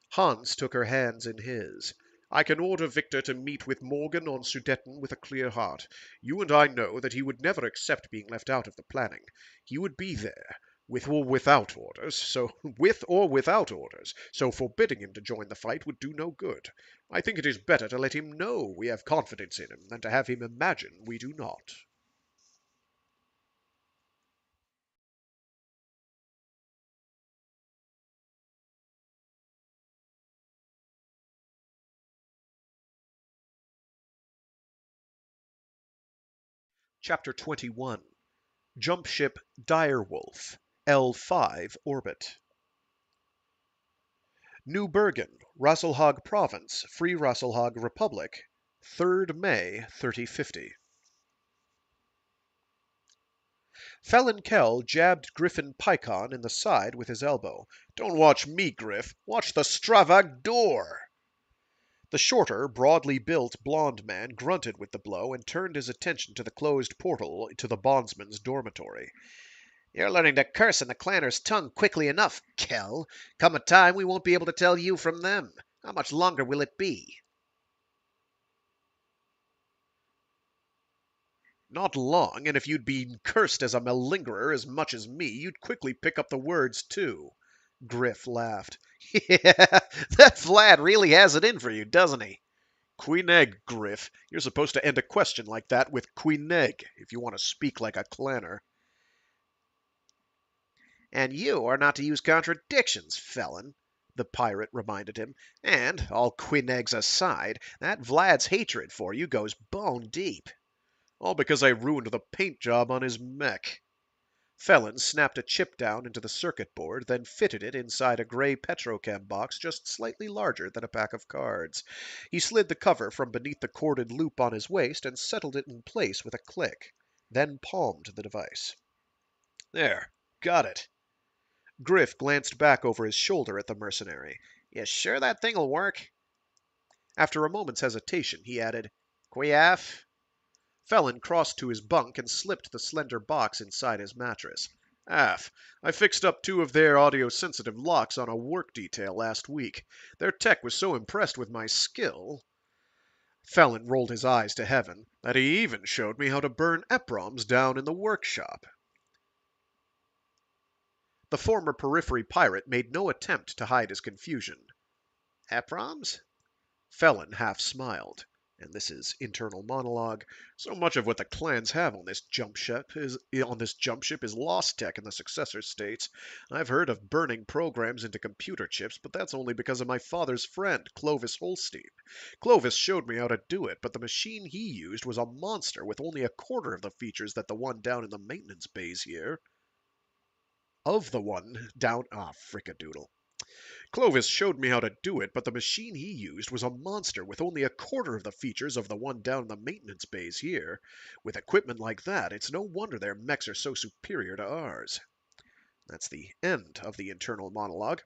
Hans took her hands in his. I can order Victor to meet with Morgan on Sudeten with a clear heart. You and I know that he would never accept being left out of the planning. He would be there, with or without orders, so forbidding him to join the fight would do no good. I think it is better to let him know we have confidence in him than to have him imagine we do not. Chapter 21. Jump Ship Direwolf, L5 Orbit. New Bergen, Rasselhag Province, Free Rasselhag Republic, 3rd May 3050. Felon Kell jabbed Griffin Picon in the side with his elbow. Don't watch me, Griff. Watch the Stravag door. The shorter, broadly built blond man grunted with the blow and turned his attention to the closed portal to the bondsman's dormitory. You're learning to curse in the clanner's tongue quickly enough, Kell. Come a time we won't be able to tell you from them. How much longer will it be? Not long, and if you'd been cursed as a malingerer as much as me, you'd quickly pick up the words, too. Griff laughed. Yeah, that Vlad really has it in for you, doesn't he? Queeneg, Griff. You're supposed to end a question like that with Queeneg, if you want to speak like a clanner. And you are not to use contradictions, Felon, the pirate reminded him. And, all Queenegs aside, that Vlad's hatred for you goes bone deep. All because I ruined the paint job on his mech. Felon snapped a chip down into the circuit board, then fitted it inside a gray Petrochem box just slightly larger than a pack of cards. He slid the cover from beneath the corded loop on his waist and settled it in place with a click, then palmed the device. There, got it. Griff glanced back over his shoulder at the mercenary. You sure that thing'll work? After a moment's hesitation, he added, Quiaf? Felon crossed to his bunk and slipped the slender box inside his mattress. Af, I fixed up 2 of their audio-sensitive locks on a work detail last week. Their tech was so impressed with my skill. Felon rolled his eyes to heaven, that he even showed me how to burn EPROMs down in the workshop. The former periphery pirate made no attempt to hide his confusion. EPROMs? Felon half smiled. And this is internal monologue. So much of what the clans have on this jump ship is lost tech in the successor states. I've heard of burning programs into computer chips, but that's only because of my father's friend, Clovis Holstein. Clovis showed me how to do it, but the machine he used was a monster with only a quarter of the features that the one down in the maintenance bays here. Of the one down, frickadoodle. Clovis showed me how to do it, but the machine he used was a monster with only a quarter of the features of the one down in the maintenance bays here. With equipment like that, it's no wonder their mechs are so superior to ours. That's the end of the internal monologue.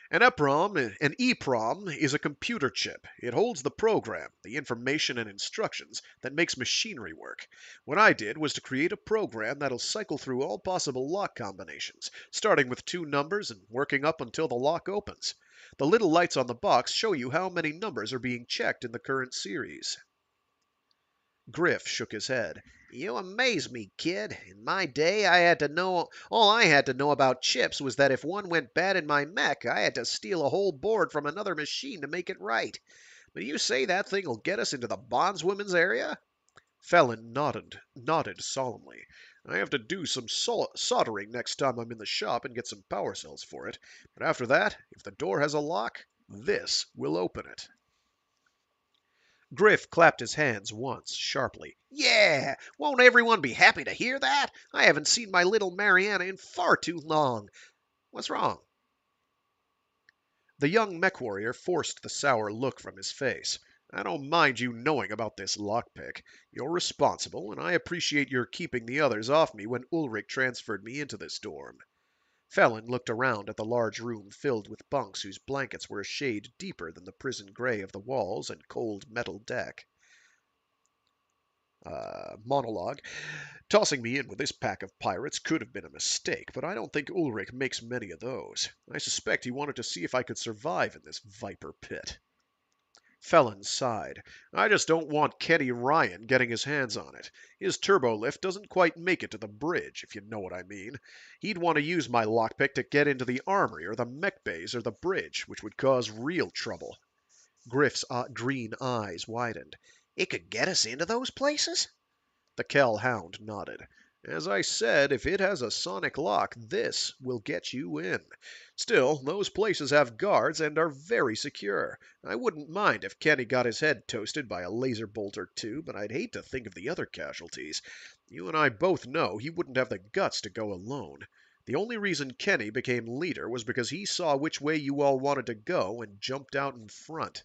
An EEPROM is a computer chip. It holds the program, the information and instructions that makes machinery work. What I did was to create a program that'll cycle through all possible lock combinations, starting with 2 numbers and working up until the lock opens. The little lights on the box show you how many numbers are being checked in the current series. Griff shook his head. You amaze me, kid. In my day, all I had to know about chips was that if one went bad in my mech, I had to steal a whole board from another machine to make it right. But you say that thing will get us into the bondswomen's area? Felon nodded solemnly. I have to do some soldering next time I'm in the shop and get some power cells for it. But after that, if the door has a lock, this will open it. Griff clapped his hands once, sharply. Yeah! Won't everyone be happy to hear that? I haven't seen my little Mariana in far too long. What's wrong? The young mech warrior forced the sour look from his face. I don't mind you knowing about this lockpick. You're responsible, and I appreciate your keeping the others off me when Ulrich transferred me into this dorm. Felon looked around at the large room filled with bunks whose blankets were a shade deeper than the prison gray of the walls and cold metal deck. Monologue. Tossing me in with this pack of pirates could have been a mistake, but I don't think Ulrich makes many of those. I suspect he wanted to see if I could survive in this viper pit. Felon sighed. I just don't want Kenny Ryan getting his hands on it. His turbo lift doesn't quite make it to the bridge, if you know what I mean. He'd want to use my lockpick to get into the armory or the mech bays or the bridge, which would cause real trouble. Griff's green eyes widened. It could get us into those places? The Kell Hound nodded. As I said, if it has a sonic lock, this will get you in. Still, those places have guards and are very secure. I wouldn't mind if Kenny got his head toasted by a laser bolt or two, but I'd hate to think of the other casualties. You and I both know he wouldn't have the guts to go alone. The only reason Kenny became leader was because he saw which way you all wanted to go and jumped out in front.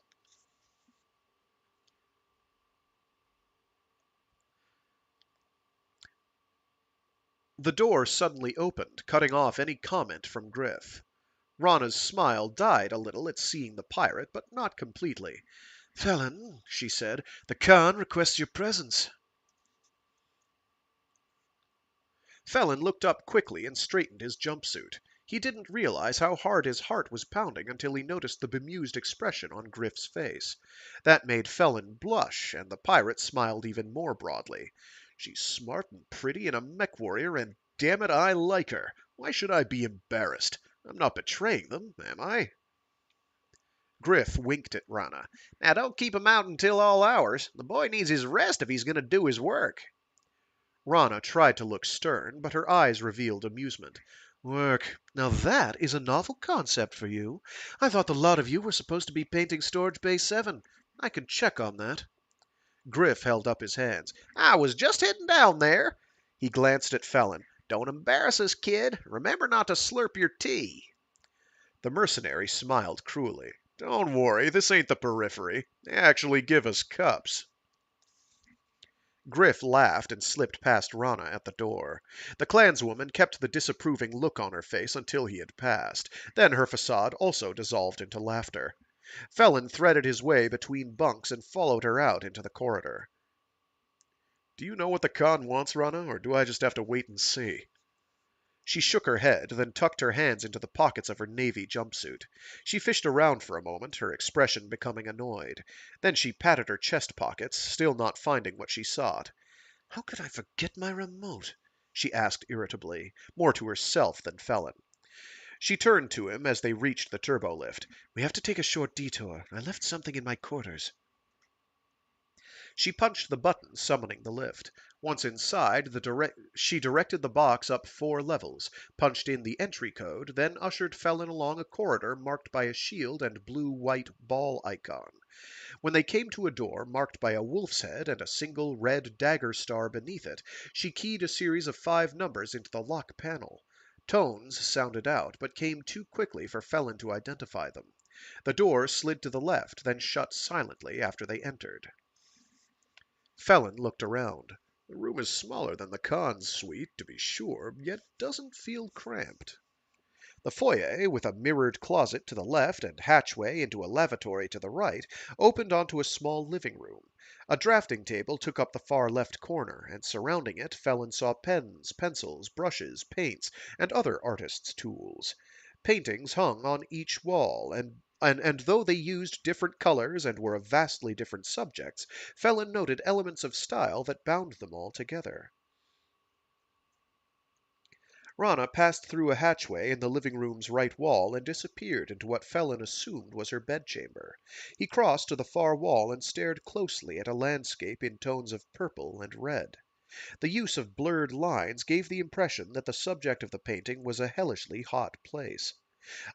The door suddenly opened, cutting off any comment from Griff. Rana's smile died a little at seeing the pirate, but not completely. Felon, she said, the Khan requests your presence. Felon looked up quickly and straightened his jumpsuit. He didn't realize how hard his heart was pounding until he noticed the bemused expression on Griff's face. That made Felon blush, and the pirate smiled even more broadly. She's smart and pretty and a mech warrior, and damn it, I like her. Why should I be embarrassed? I'm not betraying them, am I? Griff winked at Rana. Now don't keep him out until all hours. The boy needs his rest if he's going to do his work. Rana tried to look stern, but her eyes revealed amusement. Work. Now that is a novel concept for you. I thought the lot of you were supposed to be painting Storage Bay 7. I can check on that. Griff held up his hands. I was just heading down there. He glanced at Felon. Don't embarrass us, kid. Remember not to slurp your tea. The mercenary smiled cruelly. Don't worry, this ain't the periphery. They actually give us cups. Griff laughed and slipped past Rana at the door. The clanswoman kept the disapproving look on her face until he had passed. Then her facade also dissolved into laughter. Felon threaded his way between bunks and followed her out into the corridor. Do you know what the Khan wants, Rana, or do I just have to wait and see? She shook her head, then tucked her hands into the pockets of her navy jumpsuit. She fished around for a moment, her expression becoming annoyed. Then she patted her chest pockets, still not finding what she sought. How could I forget my remote? She asked irritably, more to herself than Felon. She turned to him as they reached the turbo lift. We have to take a short detour. I left something in my quarters. She punched the button summoning the lift. Once inside, she directed the box up 4 levels, punched in the entry code, then ushered Felon along a corridor marked by a shield and blue-white ball icon. When they came to a door marked by a wolf's head and a single red dagger star beneath it, she keyed a series of 5 numbers into the lock panel. Tones sounded out, but came too quickly for Felon to identify them. The door slid to the left, then shut silently after they entered. Felon looked around. The room is smaller than the Khan's suite, to be sure, yet doesn't feel cramped. The foyer, with a mirrored closet to the left and hatchway into a lavatory to the right, opened onto a small living room. A drafting table took up the far left corner, and surrounding it, Felon saw pens, pencils, brushes, paints, and other artists' tools. Paintings hung on each wall, and though they used different colors and were of vastly different subjects, Felon noted elements of style that bound them all together. Rana passed through a hatchway in the living room's right wall and disappeared into what Felon assumed was her bedchamber. He crossed to the far wall and stared closely at a landscape in tones of purple and red. The use of blurred lines gave the impression that the subject of the painting was a hellishly hot place.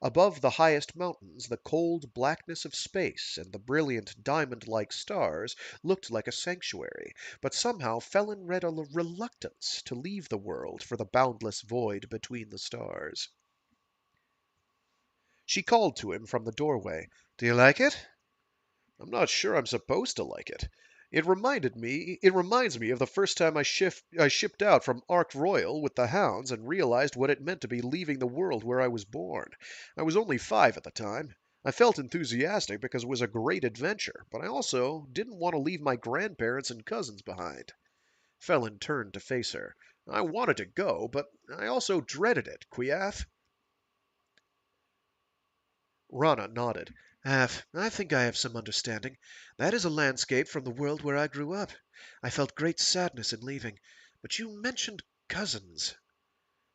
Above the highest mountains, the cold blackness of space and the brilliant diamond-like stars looked like a sanctuary, but somehow Felon read a reluctance to leave the world for the boundless void between the stars. She called to him from the doorway. "Do you like it?" "I'm not sure I'm supposed to like it. It reminds me of the first time I shipped out from Ark Royal with the hounds and realized what it meant to be leaving the world where I was born. I was only 5 at the time. I felt enthusiastic because it was a great adventure, but I also didn't want to leave my grandparents and cousins behind." Felon turned to face her. "I wanted to go, but I also dreaded it, Quiath." Rana nodded. I think I have some understanding. That is a landscape from the world where I grew up. I felt great sadness in leaving. But you mentioned cousins."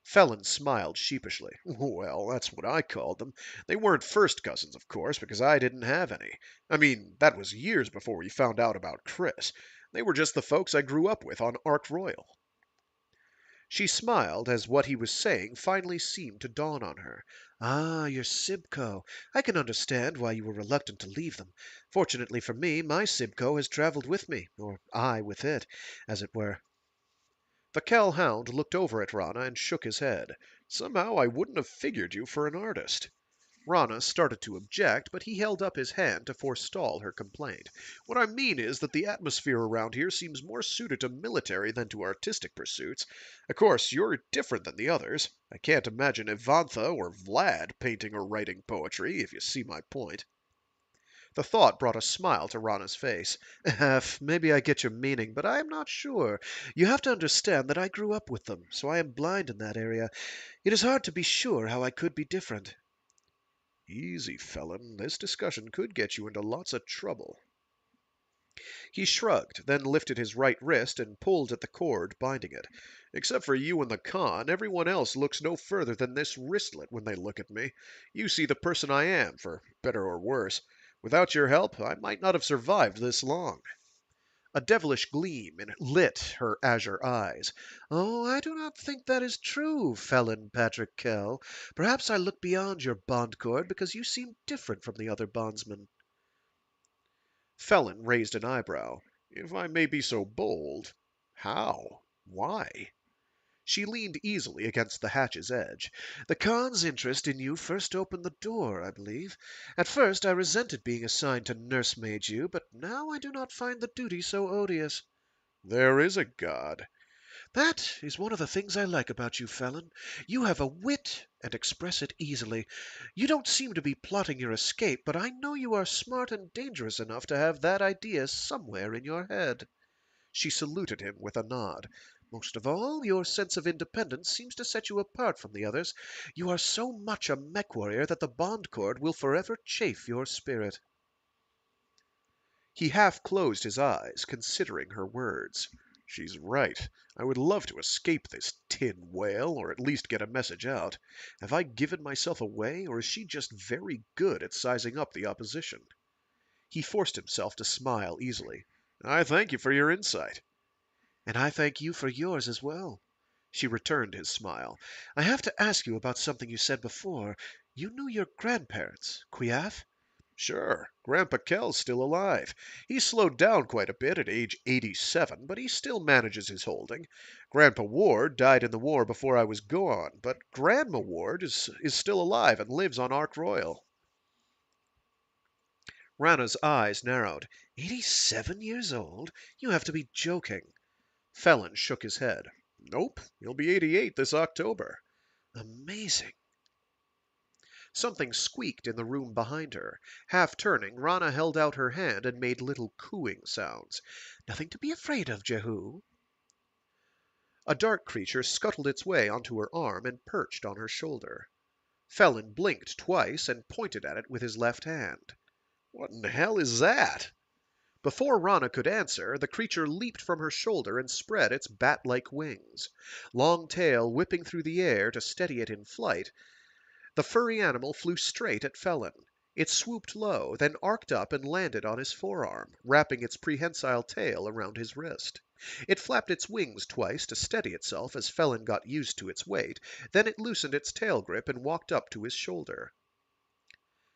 Felon smiled sheepishly. "Well, that's what I called them. They weren't first cousins, of course, because I didn't have any. I mean, that was years before we found out about Chris. They were just the folks I grew up with on Ark Royal." She smiled as what he was saying finally seemed to dawn on her. "Ah, your Sibco. I can understand why you were reluctant to leave them. Fortunately for me, my Sibco has traveled with me, or I with it, as it were." The Kell hound looked over at Rana and shook his head. "Somehow I wouldn't have figured you for an artist." Rana started to object, but he held up his hand to forestall her complaint. "What I mean is that the atmosphere around here seems more suited to military than to artistic pursuits. Of course, you're different than the others. I can't imagine Ivantha or Vlad painting or writing poetry, if you see my point." The thought brought a smile to Rana's face. Maybe I get your meaning, but I am not sure. You have to understand that I grew up with them, so I am blind in that area. It is hard to be sure how I could be different." "Easy, Felon. This discussion could get you into lots of trouble." He shrugged, then lifted his right wrist and pulled at the cord binding it. "Except for you and the Khan, everyone else looks no further than this wristlet when they look at me. You see the person I am, for better or worse. Without your help, I might not have survived this long." A devilish gleam lit her azure eyes. "Oh, I do not think that is true, Felon Patrick Kell. Perhaps I look beyond your bond cord because you seem different from the other bondsmen." Felon raised an eyebrow. "If I may be so bold, how? Why?" She leaned easily against the hatch's edge. "The Khan's interest in you first opened the door, I believe. At first I resented being assigned to nursemaid you, but now I do not find the duty so odious." "There is a God." "That is one of the things I like about you, Felon. You have a wit and express it easily. You don't seem to be plotting your escape, but I know you are smart and dangerous enough to have that idea somewhere in your head." She saluted him with a nod. "Most of all, your sense of independence seems to set you apart from the others. You are so much a mech warrior that the bond cord will forever chafe your spirit." He half closed his eyes, considering her words. "She's right. I would love to escape this tin whale, or at least get a message out. Have I given myself away, or is she just very good at sizing up the opposition?" He forced himself to smile easily. I thank you for your insight. And I thank you for yours as well. She returned his smile. I have to ask you about something you said before. You knew your grandparents, Quiaf? Sure, Grandpa Kell's still alive. He's slowed down quite a bit at age 87, but he still manages his holding. Grandpa Ward died in the war before I was gone, but Grandma Ward is still alive and lives on Ark Royal. Rana's eyes narrowed. 87 years old? You have to be joking. Felon shook his head. Nope, he'll be 88 this October. Amazing. Something squeaked in the room behind her. Half turning, Rana held out her hand and made little cooing sounds. Nothing to be afraid of, Jehu. A dark creature scuttled its way onto her arm and perched on her shoulder. Felon blinked twice and pointed at it with his left hand. What in the hell is that? Before Rana could answer, the creature leaped from her shoulder and spread its bat-like wings. Long tail whipping through the air to steady it in flight, the furry animal flew straight at Felon. It swooped low, then arced up and landed on his forearm, wrapping its prehensile tail around his wrist. It flapped its wings twice to steady itself as Felon got used to its weight, then it loosened its tail grip and walked up to his shoulder.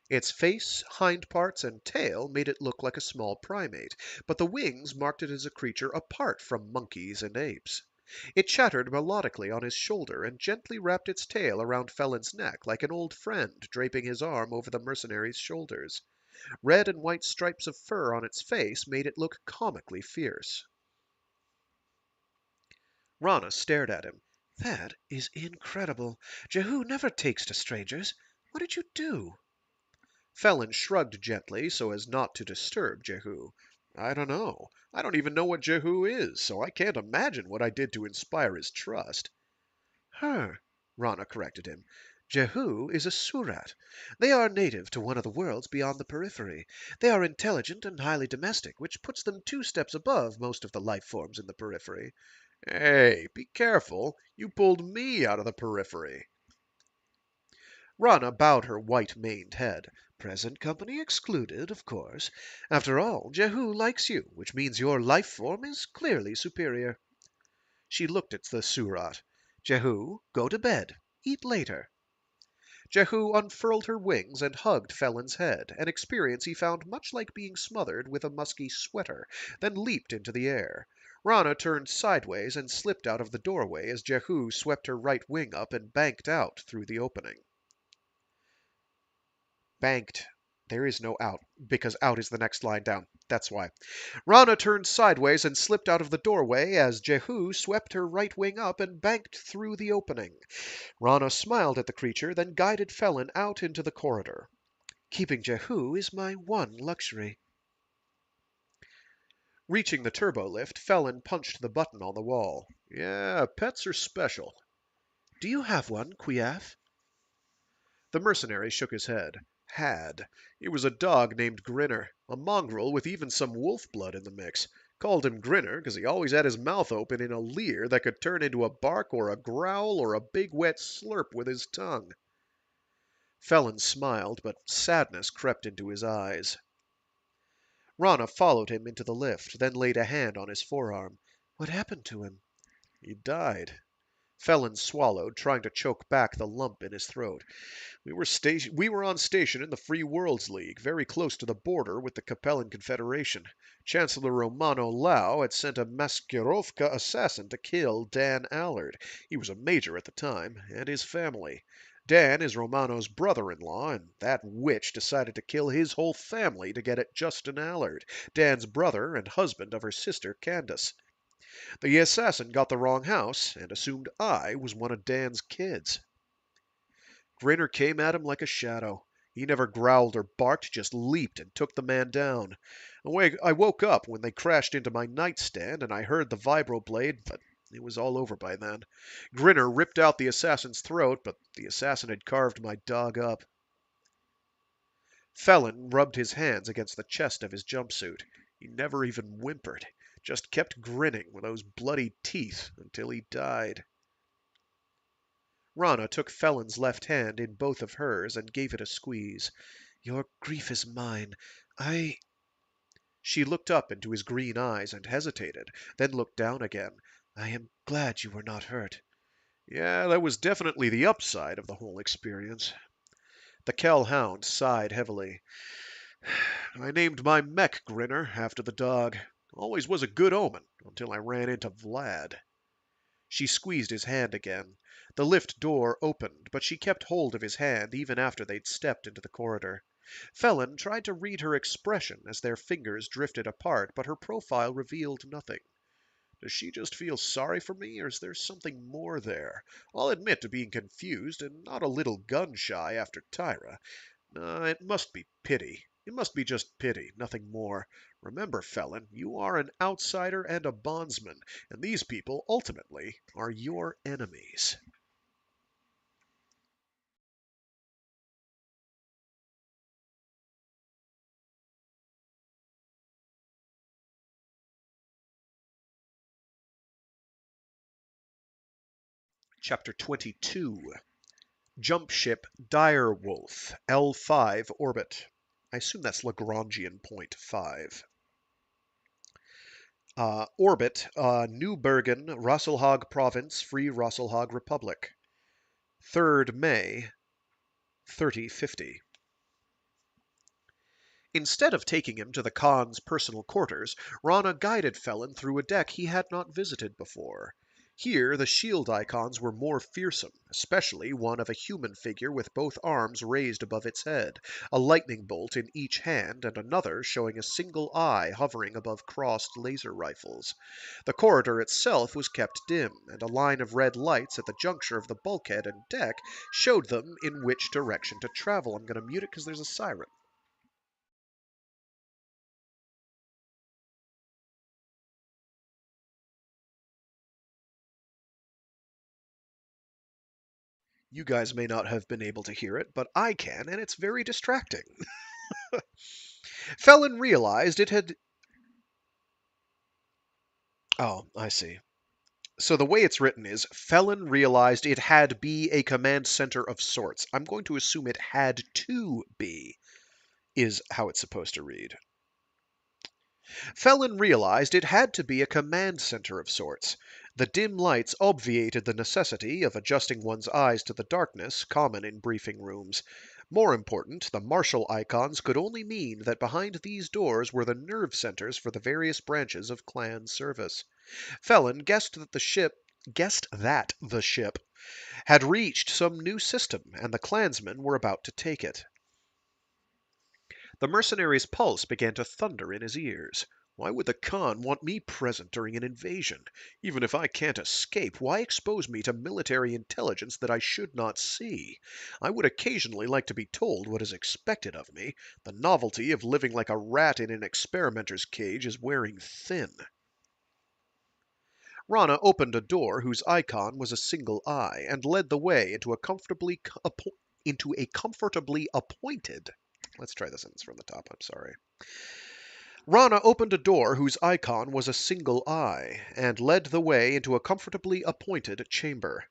Its face, hind parts, and tail made it look like a small primate, but the wings marked it as a creature apart from monkeys and apes. It chattered melodically on his shoulder and gently wrapped its tail around Felon's neck like an old friend draping his arm over the mercenary's shoulders. Red and white stripes of fur on its face made it look comically fierce. Rana stared at him. That is incredible. Jehu never takes to strangers. What did you do? Felon shrugged gently so as not to disturb Jehu. I don't know. I don't even know what Jehu is, so I can't imagine what I did to inspire his trust. Her, Rana corrected him. Jehu is a surat. They are native to one of the worlds beyond the periphery. They are intelligent and highly domestic, which puts them 2 steps above most of the life forms in the periphery. Hey, be careful. You pulled me out of the periphery. Rana bowed her white-maned head. Present company excluded, of course. After all, Jehu likes you, which means your life form is clearly superior. She looked at the Surat. Jehu, go to bed. Eat later. Jehu unfurled her wings and hugged Felon's head, an experience he found much like being smothered with a musky sweater, then leaped into the air. Rana turned sideways and slipped out of the doorway as Jehu swept her right wing up and banked out through the opening. Banked. There is no out, because out is the next line down. That's why. Rana turned sideways and slipped out of the doorway as Jehu swept her right wing up and banked through the opening. Rana smiled at the creature, then guided Felon out into the corridor. Keeping Jehu is my one luxury. Reaching the turbo lift, Felon punched the button on the wall. Yeah, pets are special. Do you have one, Quiaf? The mercenary shook his head. Had. He was a dog named Grinner, a mongrel with even some wolf blood in the mix. Called him Grinner because he always had his mouth open in a leer that could turn into a bark or a growl or a big wet slurp with his tongue. Felon smiled, but sadness crept into his eyes. Rana followed him into the lift, then laid a hand on his forearm. What happened to him? He died. Felon swallowed, trying to choke back the lump in his throat. We were on station in the Free Worlds League, very close to the border with the Capellan Confederation. Chancellor Romano Lau had sent a Maskirovka assassin to kill Dan Allard. He was a major at the time, and his family. Dan is Romano's brother-in-law, and that witch decided to kill his whole family to get at Justin Allard, Dan's brother and husband of her sister Candace. The assassin got the wrong house and assumed I was one of Dan's kids. Grinner came at him like a shadow. He never growled or barked, just leaped and took the man down. I woke up when they crashed into my nightstand and I heard the vibroblade, but it was all over by then. Grinner ripped out the assassin's throat, but the assassin had carved my dog up. Felon rubbed his hands against the chest of his jumpsuit. He never even whimpered, just kept grinning with those bloody teeth until he died. Rana took Felon's left hand in both of hers and gave it a squeeze. Your grief is mine. She looked up into his green eyes and hesitated, then looked down again. I am glad you were not hurt. Yeah, that was definitely the upside of the whole experience. The Kell hound sighed heavily. I named my mech Grinner after the dog. Always was a good omen until I ran into Vlad. She squeezed his hand again. The lift door opened, but she kept hold of his hand even after they'd stepped into the corridor. Felon tried to read her expression as their fingers drifted apart, but her profile revealed nothing. Does she just feel sorry for me, or is there something more there? I'll admit to being confused and not a little gun-shy after Tyra. It must be pity. It must be just pity, nothing more. Remember, Felon, you are an outsider and a bondsman, and these people, ultimately, are your enemies. Chapter 22. Jump Ship Direwolf, L5 orbit. I assume that's Lagrangian point 5. Orbit, New Bergen, Rasselhag Province, Free Rasselhag Republic. 3rd May, 3050. Instead of taking him to the Khan's personal quarters, Rana guided Felon through a deck he had not visited before. Here the shield icons were more fearsome, especially one of a human figure with both arms raised above its head, a lightning bolt in each hand, and another showing a single eye hovering above crossed laser rifles. The corridor itself was kept dim, and a line of red lights at the juncture of the bulkhead and deck showed them in which direction to travel. I'm going to mute it because there's a siren. You guys may not have been able to hear it, but I can, and it's very distracting. Felon realized it had. Oh, I see. So the way it's written is Felon realized it had be a command center of sorts. I'm going to assume it had to be, is how it's supposed to read. Felon realized it had to be a command center of sorts. The dim lights obviated the necessity of adjusting one's eyes to the darkness common in briefing rooms. More important, the martial icons could only mean that behind these doors were the nerve centers for the various branches of clan service. Felon guessed that the ship had reached some new system, and the clansmen were about to take it. The mercenary's pulse began to thunder in his ears. Why would the Khan want me present during an invasion? Even if I can't escape, why expose me to military intelligence that I should not see? I would occasionally like to be told what is expected of me. The novelty of living like a rat in an experimenter's cage is wearing thin. Rana opened a door whose icon was a single eye, and led the way into a comfortably appointed. Let's try the sentence from the top, I'm sorry. Rana opened a door whose icon was a single eye, and led the way into a comfortably appointed chamber.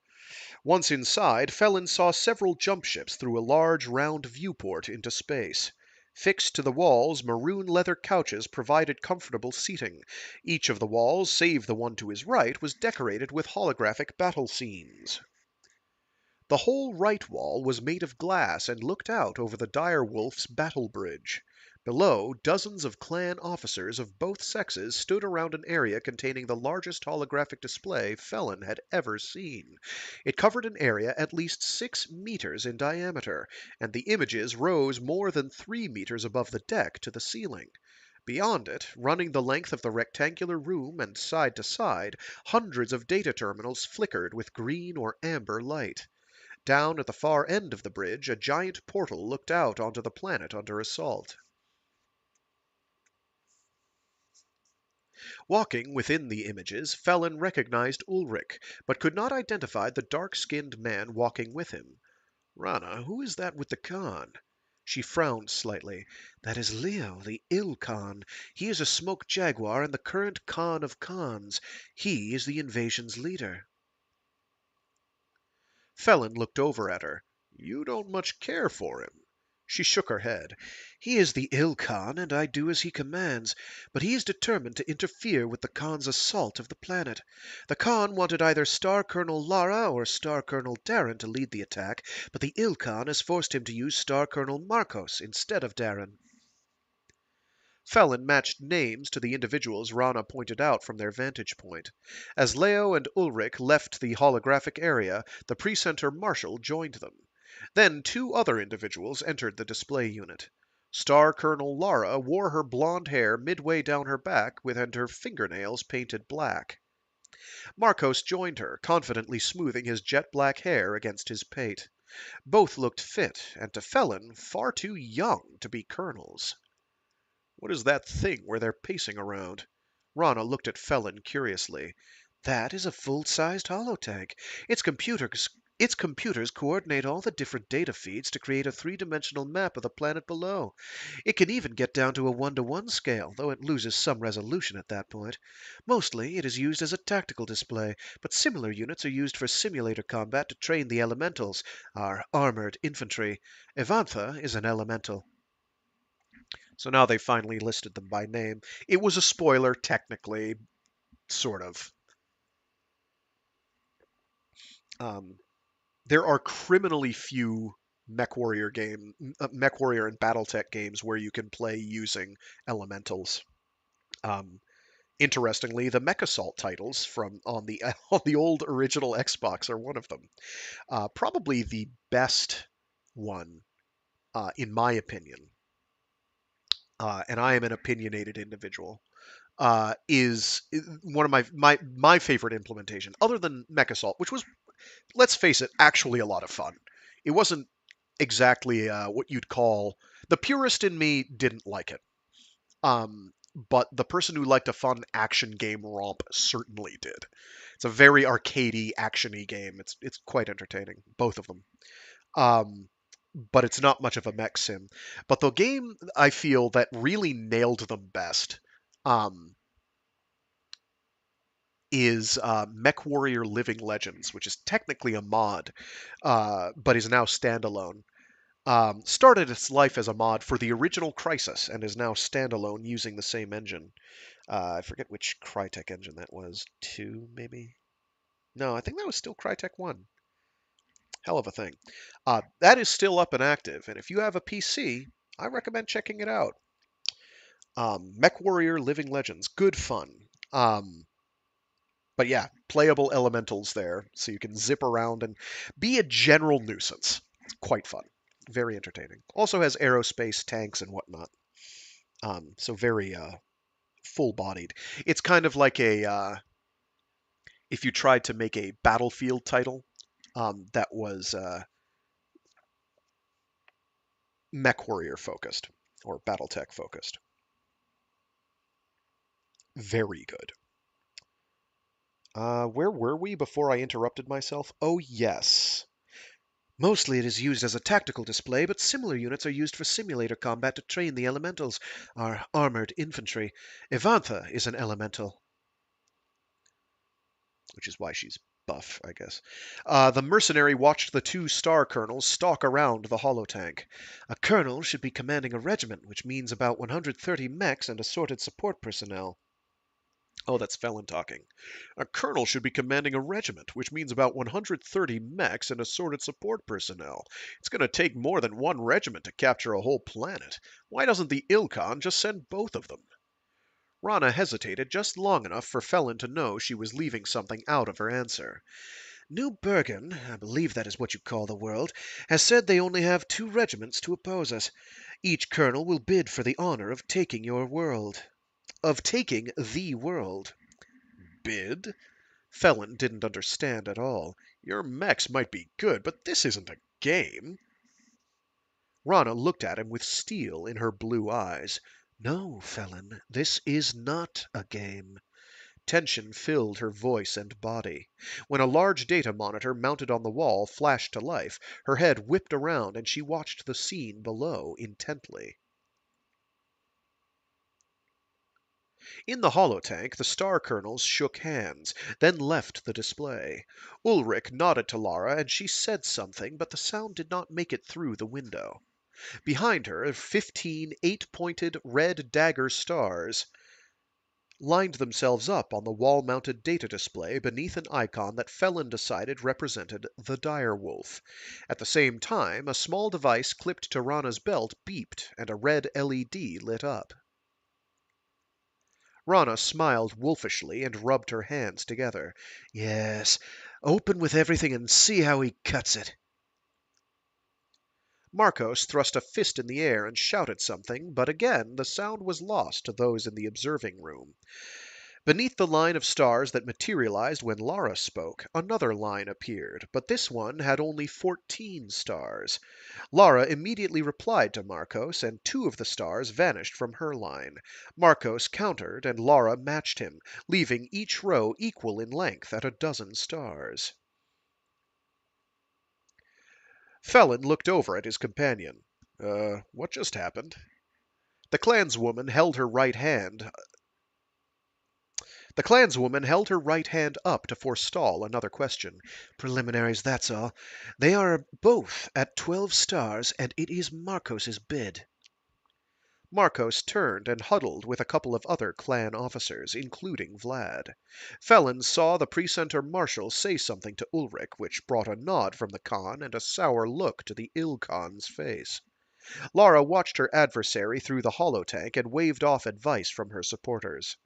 Once inside, Felon saw several jump ships through a large round viewport into space. Fixed to the walls, maroon leather couches provided comfortable seating. Each of the walls, save the one to his right, was decorated with holographic battle scenes. The whole right wall was made of glass and looked out over the dire wolf's battle bridge. Below, dozens of clan officers of both sexes stood around an area containing the largest holographic display Felon had ever seen. It covered an area at least 6 meters in diameter, and the images rose more than 3 meters above the deck to the ceiling. Beyond it, running the length of the rectangular room and side to side, hundreds of data terminals flickered with green or amber light. Down at the far end of the bridge, a giant portal looked out onto the planet under assault. Walking within the images, Felon recognized Ulrich, but could not identify the dark-skinned man walking with him. Rana, who is that with the Khan? She frowned slightly. That is Leo, the ill Khan. He is a smoke jaguar and the current Khan of Khans. He is the invasion's leader. Felon looked over at her. You don't much care for him. She shook her head. "He is the ill Khan, and I do as he commands, but he is determined to interfere with the Khan's assault of the planet. The Khan wanted either Star Colonel Lara or Star Colonel Darren to lead the attack, but the ill Khan has forced him to use Star Colonel Marcos instead of Darren." Felon matched names to the individuals Rana pointed out from their vantage point. As Leo and Ulrich left the holographic area, the Precenter Marshal joined them. Then two other individuals entered the display unit. Star Colonel Lara wore her blonde hair midway down her back and her fingernails painted black. Marcos joined her, confidently smoothing his jet black hair against his pate. Both looked fit, and to Felon, far too young to be colonels. "What is that thing where they're pacing around?" Rana looked at Felon curiously. "That is a full-sized holotank. Its computers coordinate all the different data feeds to create a three-dimensional map of the planet below. It can even get down to a 1-to-1 scale, though it loses some resolution at that point. Mostly it is used as a tactical display, but similar units are used for simulator combat to train the elementals, our armored infantry. Evantha is an elemental." So now they finally listed them by name. It was a spoiler, technically, sort of. There are criminally few MechWarrior and BattleTech games where you can play using elementals. Interestingly, the MechAssault titles from on the on the old original Xbox are one of them. Probably the best one, in my opinion. And I am an opinionated individual. Is one of my favorite implementation, other than MechAssault, which was, let's face it, actually a lot of fun. It wasn't exactly what you'd call, the purist in me didn't like it, but the person who liked a fun action game romp certainly did. It's a very arcadey, actiony game. It's quite entertaining, both of them. But it's not much of a mech sim. But the game I feel that really nailed them best is MechWarrior Living Legends, which is technically a mod, but is now standalone. Started its life as a mod for the original Crisis and is now standalone using the same engine. I forget which Crytek engine that was. 2, maybe? No, I think that was still Crytek 1. Hell of a thing. That is still up and active, and if you have a PC, I recommend checking it out. MechWarrior Living Legends, good fun. But yeah, playable elementals there, so you can zip around and be a general nuisance. It's quite fun. Very entertaining. Also has aerospace tanks and whatnot. So very full-bodied. It's kind of like if you tried to make a Battlefield title that was MechWarrior focused or BattleTech focused. Very good. Where were we before I interrupted myself? Oh, yes. Mostly it is used as a tactical display, but similar units are used for simulator combat to train the elementals, our armored infantry. Evantha is an elemental, which is why she's buff, I guess. The mercenary watched the two star colonels stalk around the holotank. A colonel should be commanding a regiment, which means about 130 mechs and assorted support personnel. Oh, that's Felon talking. A colonel should be commanding a regiment, which means about 130 mechs and assorted support personnel. It's going to take more than one regiment to capture a whole planet. Why doesn't the Ilkhan just send both of them? Rana hesitated just long enough for Felon to know she was leaving something out of her answer. New Bergen, I believe that is what you call the world, has said they only have 2 regiments to oppose us. Each colonel will bid for the honor of taking your world. Of taking the world. Bid? Felon didn't understand at all. Your mechs might be good, but this isn't a game. Rana looked at him with steel in her blue eyes. No, Felon, this is not a game. Tension filled her voice and body. When a large data monitor mounted on the wall flashed to life, her head whipped around and she watched the scene below intently. In the holotank, the star colonels shook hands, then left the display. Ulrich nodded to Lara and she said something, but the sound did not make it through the window. Behind her, 15 eight-pointed red dagger stars lined themselves up on the wall-mounted data display beneath an icon that Felon decided represented the direwolf. At the same time, a small device clipped to Rana's belt beeped and a red LED lit up. Rana smiled wolfishly and rubbed her hands together. Yes, open with everything and see how he cuts it. Marcos thrust a fist in the air and shouted something, but again the sound was lost to those in the observing room. Beneath the line of stars that materialized when Lara spoke, another line appeared, but this one had only 14 stars. Lara immediately replied to Marcos, and 2 of the stars vanished from her line. Marcos countered, and Lara matched him, leaving each row equal in length at a dozen stars. Felon looked over at his companion. What just happened? The clanswoman held her right hand The clanswoman held her right hand up to forestall another question. Preliminaries, that's all. They are both at 12 stars, and it is Marcos's bid. Marcos turned and huddled with a couple of other clan officers, including Vlad. Felon saw the precentor marshal say something to Ulrich, which brought a nod from the Khan and a sour look to the ill Khan's face. Lara watched her adversary through the holotank and waved off advice from her supporters.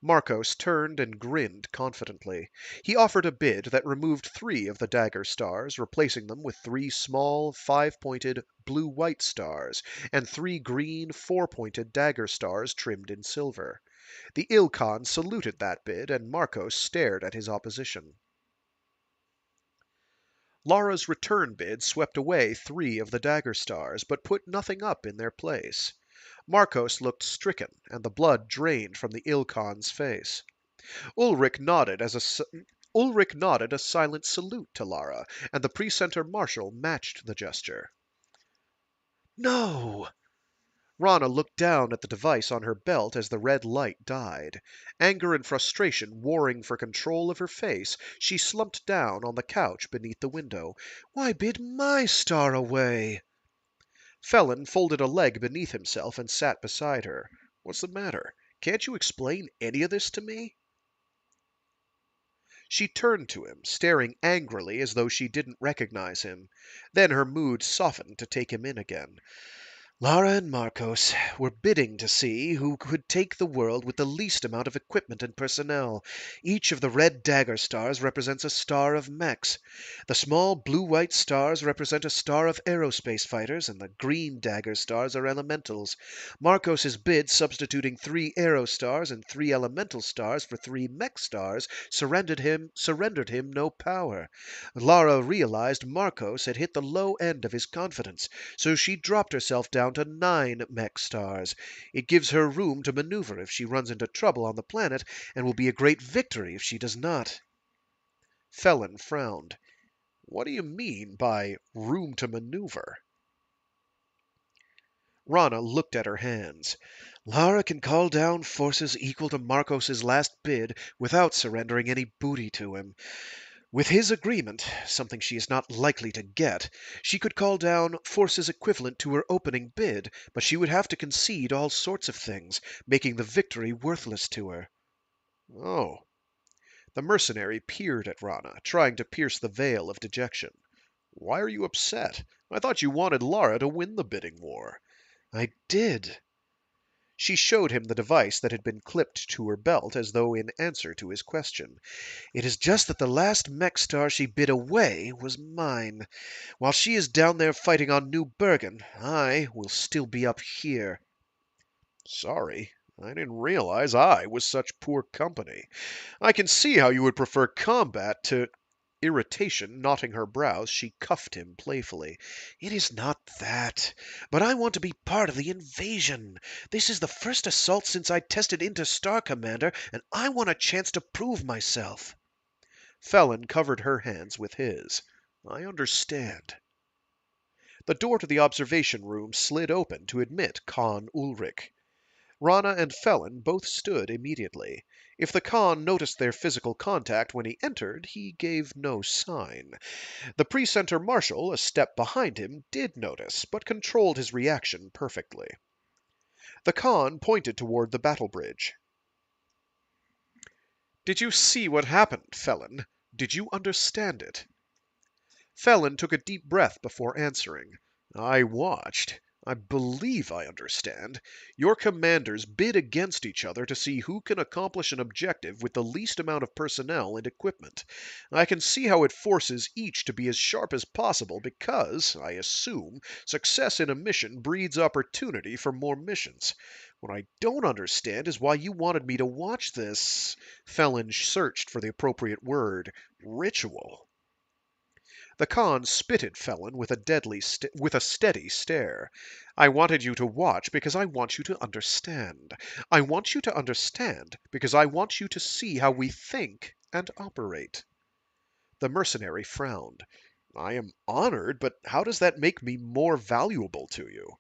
Marcos turned and grinned confidently. He offered a bid that removed 3 of the dagger stars, replacing them with 3 small, 5-pointed blue-white stars, and 3 green, 4-pointed dagger stars trimmed in silver. The Ilkhan saluted that bid, and Marcos stared at his opposition. Lara's return bid swept away 3 of the dagger stars, but put nothing up in their place. Marcos looked stricken, and the blood drained from the Ilkhan's face. Ulrich nodded a silent salute to Lara, and the precentor marshal matched the gesture. No! Rana looked down at the device on her belt as the red light died. Anger and frustration warring for control of her face, she slumped down on the couch beneath the window. Why bid my star away? Felon folded a leg beneath himself and sat beside her. What's the matter? Can't you explain any of this to me? She turned to him, staring angrily as though she didn't recognize him. Then her mood softened to take him in again. Lara and Marcos were bidding to see who could take the world with the least amount of equipment and personnel. Each of the red dagger stars represents a star of mechs. The small blue-white stars represent a star of aerospace fighters, and the green dagger stars are elementals. Marcos's bid substituting 3 aero stars and 3 elemental stars for 3 mech stars surrendered him no power. Lara realized Marcos had hit the low end of his confidence, so she dropped herself down to 9 mech stars. It gives her room to maneuver if she runs into trouble on the planet, and will be a great victory if she does not. Felon frowned. What do you mean by room to maneuver? Rana looked at her hands. Lara can call down forces equal to Marcos's last bid without surrendering any booty to him. With his agreement, something she is not likely to get, she could call down forces equivalent to her opening bid, but she would have to concede all sorts of things, making the victory worthless to her. Oh. The mercenary peered at Rana, trying to pierce the veil of dejection. Why are you upset? I thought you wanted Lara to win the bidding war. I did. She showed him the device that had been clipped to her belt as though in answer to his question. It is just that the last mech star she bid away was mine. While she is down there fighting on New Bergen, I will still be up here. Sorry, I didn't realize I was such poor company. I can see how you would prefer combat to... Irritation knotting her brows, she cuffed him playfully. It is not that, but I want to be part of the invasion. This is the first assault since I tested into Star Commander, and I want a chance to prove myself. Felon covered her hands with his. I understand. The door to the observation room slid open to admit Khan Ulrich. Rana and Felon both stood immediately. If the Khan noticed their physical contact when he entered, he gave no sign. The pre-center marshal, a step behind him, did notice, but controlled his reaction perfectly. The Khan pointed toward the battle bridge. "Did you see what happened, Felon? Did you understand it?" Felon took a deep breath before answering. "I watched. I believe I understand. Your commanders bid against each other to see who can accomplish an objective with the least amount of personnel and equipment. I can see how it forces each to be as sharp as possible because, I assume, success in a mission breeds opportunity for more missions. What I don't understand is why you wanted me to watch this." Felon searched for the appropriate word. "Ritual." The Khan spitted Felon with a steady stare. "I wanted you to watch because I want you to understand. I want you to understand because I want you to see how we think and operate." The mercenary frowned. "I am honored, but how does that make me more valuable to you?"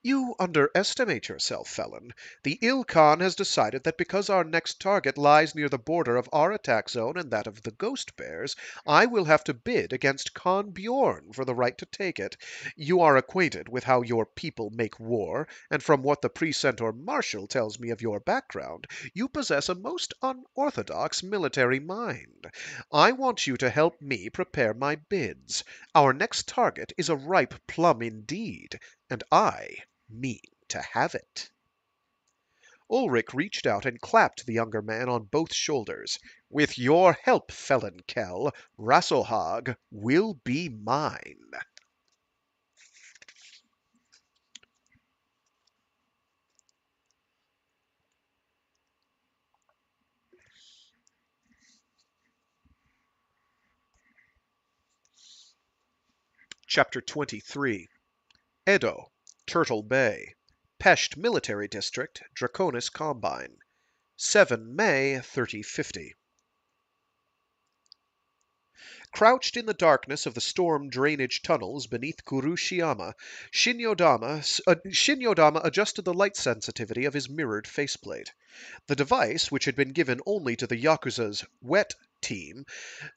"You underestimate yourself, Felon. The Il Khan has decided that because our next target lies near the border of our attack zone and that of the Ghost Bears, I will have to bid against Khan Bjorn for the right to take it. You are acquainted with how your people make war, and from what the Precentor Marshal tells me of your background, you possess a most unorthodox military mind. I want you to help me prepare my bids. Our next target is a ripe plum indeed, and I mean to have it." Ulrich reached out and clapped the younger man on both shoulders. "With your help, Felon Kell, Rasselhag will be mine." Chapter 23. Edo, Turtle Bay, Pesht Military District, Draconis Combine, 7 May 3050. Crouched in the darkness of the storm drainage tunnels beneath Kurushiyama, Shinyodama adjusted the light sensitivity of his mirrored faceplate. The device, which had been given only to the Yakuza's wet team,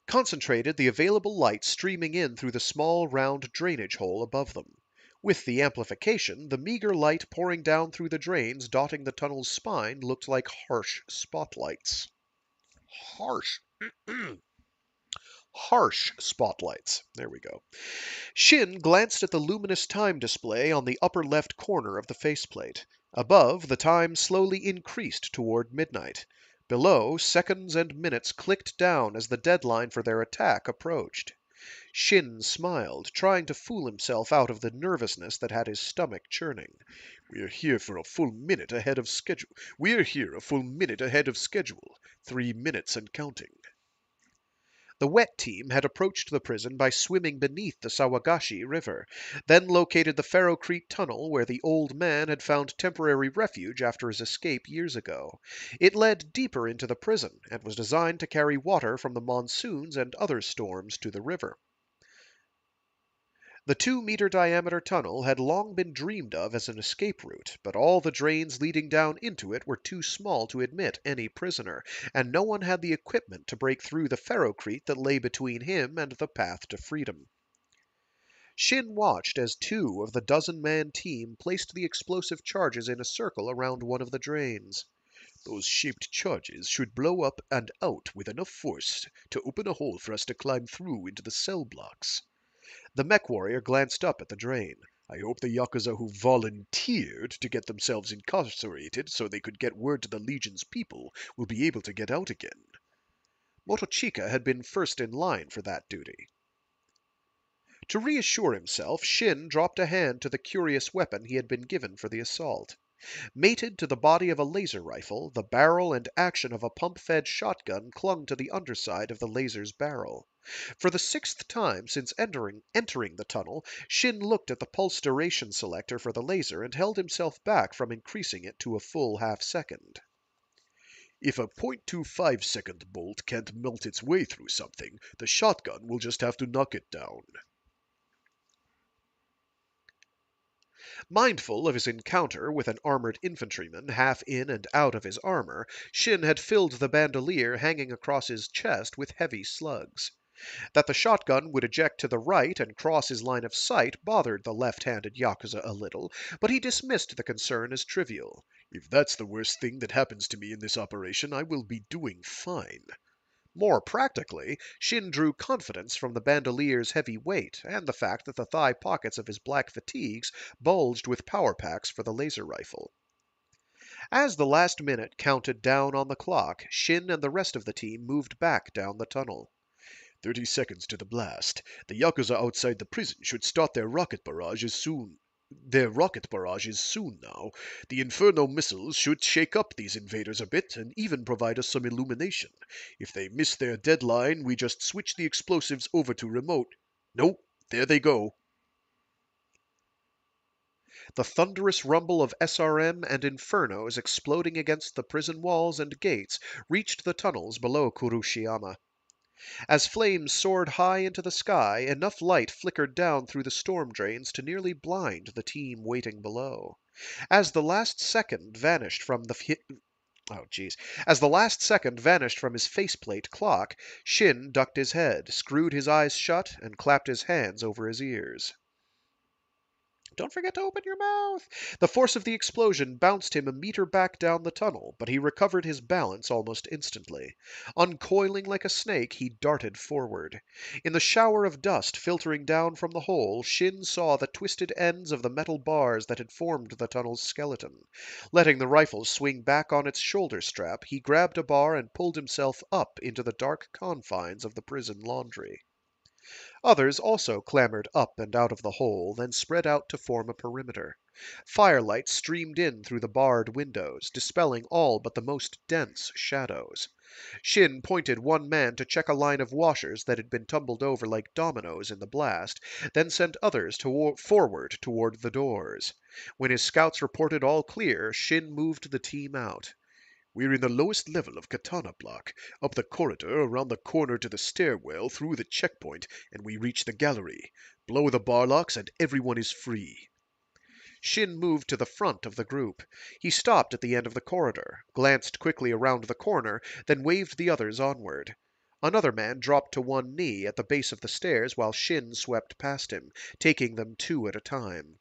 concentrated the available light streaming in through the small round drainage hole above them. With the amplification, the meager light pouring down through the drains dotting the tunnel's spine looked like harsh spotlights. Harsh. Harsh spotlights. There we go. Shin glanced at the luminous time display on the upper left corner of the faceplate. Above, the time slowly increased toward midnight. Below, seconds and minutes clicked down as the deadline for their attack approached. Shin smiled, trying to fool himself out of the nervousness that had his stomach churning. "We're here a full minute ahead of schedule. 3 minutes and counting." The wet team had approached the prison by swimming beneath the Sawagashi River, then located the Ferrocrete tunnel where the old man had found temporary refuge after his escape years ago. It led deeper into the prison and was designed to carry water from the monsoons and other storms to the river. The 2-meter diameter tunnel had long been dreamed of as an escape route, but all the drains leading down into it were too small to admit any prisoner, and no one had the equipment to break through the ferrocrete that lay between him and the path to freedom. Shin watched as 2 of the dozen-man team placed the explosive charges in a circle around one of the drains. "Those shaped charges should blow up and out with enough force to open a hole for us to climb through into the cell blocks." The mech warrior glanced up at the drain. "I hope the Yakuza who volunteered to get themselves incarcerated so they could get word to the Legion's people will be able to get out again." Motochika had been first in line for that duty. To reassure himself, Shin dropped a hand to the curious weapon he had been given for the assault. Mated to the body of a laser rifle, the barrel and action of a pump-fed shotgun clung to the underside of the laser's barrel. For the 6th time since entering the tunnel, Shin looked at the pulse duration selector for the laser and held himself back from increasing it to a full half-second. "If a .25-second bolt can't melt its way through something, the shotgun will just have to knock it down." Mindful of his encounter with an armored infantryman half in and out of his armor, Shin had filled the bandolier hanging across his chest with heavy slugs. That the shotgun would eject to the right and cross his line of sight bothered the left-handed Yakuza a little, but he dismissed the concern as trivial. "If that's the worst thing that happens to me in this operation, I will be doing fine." More practically, Shin drew confidence from the bandolier's heavy weight and the fact that the thigh pockets of his black fatigues bulged with power packs for the laser rifle. As the last minute counted down on the clock, Shin and the rest of the team moved back down the tunnel. 30 seconds to the blast. The Yakuza outside the prison should start their rocket barrage as soon. Their rocket barrage is soon now. The Inferno missiles should shake up these invaders a bit and even provide us some illumination. If they miss their deadline, we just switch the explosives over to remote. Nope, there they go. The thunderous rumble of SRM and Infernos exploding against the prison walls and gates reached the tunnels below Kurushiyama. As flames soared high into the sky, enough light flickered down through the storm drains to nearly blind the team waiting below. As the last second vanished from the As the last second vanished from his faceplate clock, Shin ducked his head, screwed his eyes shut, and clapped his hands over his ears. Don't forget to open your mouth. The force of the explosion bounced him a meter back down the tunnel, but he recovered his balance almost instantly. Uncoiling like a snake, he darted forward. In the shower of dust filtering down from the hole, Shin saw the twisted ends of the metal bars that had formed the tunnel's skeleton. Letting the rifle swing back on its shoulder strap, he grabbed a bar and pulled himself up into the dark confines of the prison laundry. Others also clambered up and out of the hole, then spread out to form a perimeter. Firelight streamed in through the barred windows, dispelling all but the most dense shadows. Shin pointed one man to check a line of washers that had been tumbled over like dominoes in the blast, then sent others forward toward the doors. When his scouts reported all clear, Shin moved the team out. We're in the lowest level of Katana Block, up the corridor, around the corner to the stairwell, through the checkpoint, and we reach the gallery. Blow the bar locks and everyone is free. Shin moved to the front of the group. He stopped at the end of the corridor, glanced quickly around the corner, then waved the others onward. Another man dropped to one knee at the base of the stairs while Shin swept past him, taking them two at a time.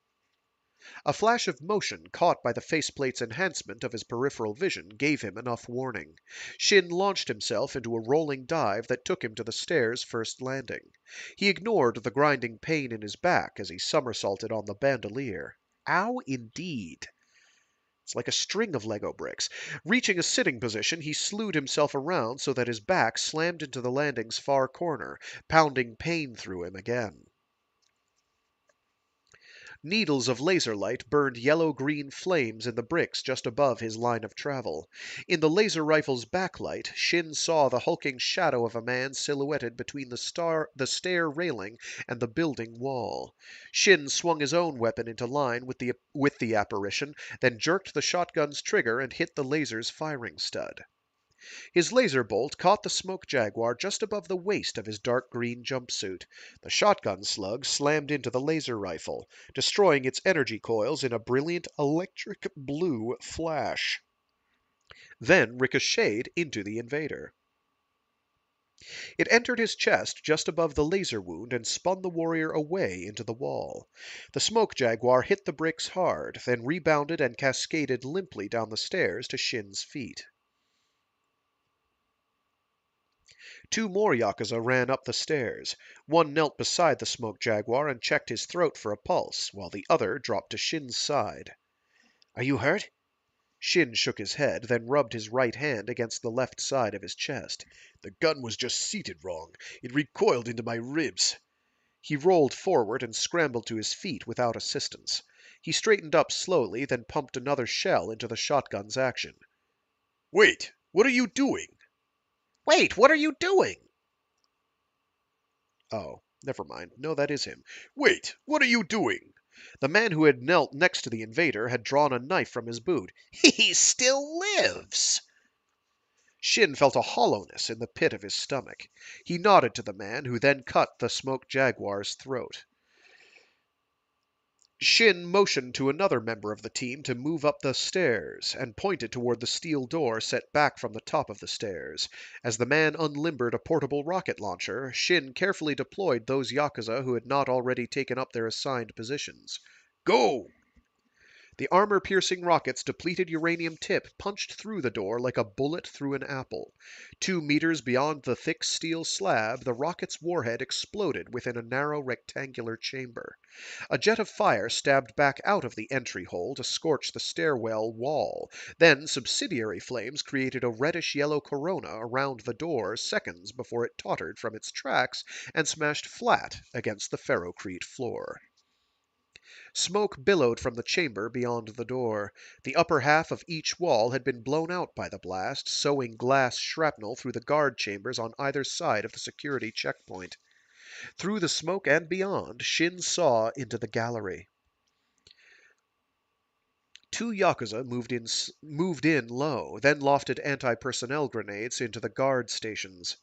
A flash of motion caught by the faceplate's enhancement of his peripheral vision gave him enough warning. Shin launched himself into a rolling dive that took him to the stairs' first landing. He ignored the grinding pain in his back as he somersaulted on the bandolier. Ow, indeed. It's like a string of Lego bricks. Reaching a sitting position, he slewed himself around so that his back slammed into the landing's far corner, pounding pain through him again. Needles of laser light burned yellow-green flames in the bricks just above his line of travel. In the laser rifle's backlight, Shin saw the hulking shadow of a man silhouetted between the stair railing and the building wall. Shin swung his own weapon into line with the apparition, then jerked the shotgun's trigger and hit the laser's firing stud. His laser bolt caught the smoke jaguar just above the waist of his dark green jumpsuit. The shotgun slug slammed into the laser rifle, destroying its energy coils in a brilliant electric blue flash, then ricocheted into the invader. It entered his chest just above the laser wound and spun the warrior away into the wall. The smoke jaguar hit the bricks hard, then rebounded and cascaded limply down the stairs to Shin's feet. Two more Yakuza ran up the stairs. One knelt beside the smoke jaguar and checked his throat for a pulse, while the other dropped to Shin's side. "Are you hurt?" Shin shook his head, then rubbed his right hand against the left side of his chest. The gun was just seated wrong. It recoiled into my ribs. He rolled forward and scrambled to his feet without assistance. He straightened up slowly, then pumped another shell into the shotgun's action. Wait! What are you doing? Wait, what are you doing? Oh, never mind. No, that is him. Wait! What are you doing? The man who had knelt next to the invader had drawn a knife from his boot. He still lives! Shin felt a hollowness in the pit of his stomach. He nodded to the man, who then cut the smoke jaguar's throat. Shin motioned to another member of the team to move up the stairs, and pointed toward the steel door set back from the top of the stairs. As the man unlimbered a portable rocket launcher, Shin carefully deployed those Yakuza who had not already taken up their assigned positions. Go! The armor-piercing rocket's depleted uranium tip punched through the door like a bullet through an apple. 2 meters beyond the thick steel slab, the rocket's warhead exploded within a narrow rectangular chamber. A jet of fire stabbed back out of the entry hole to scorch the stairwell wall. Then subsidiary flames created a reddish-yellow corona around the door seconds before it tottered from its tracks and smashed flat against the ferrocrete floor. Smoke billowed from the chamber beyond the door. The upper half of each wall had been blown out by the blast, sowing glass shrapnel through the guard chambers on either side of the security checkpoint. Through the smoke and beyond, Shin saw into the gallery. 2 Yakuza moved in low, then lofted anti-personnel grenades into the guard stations.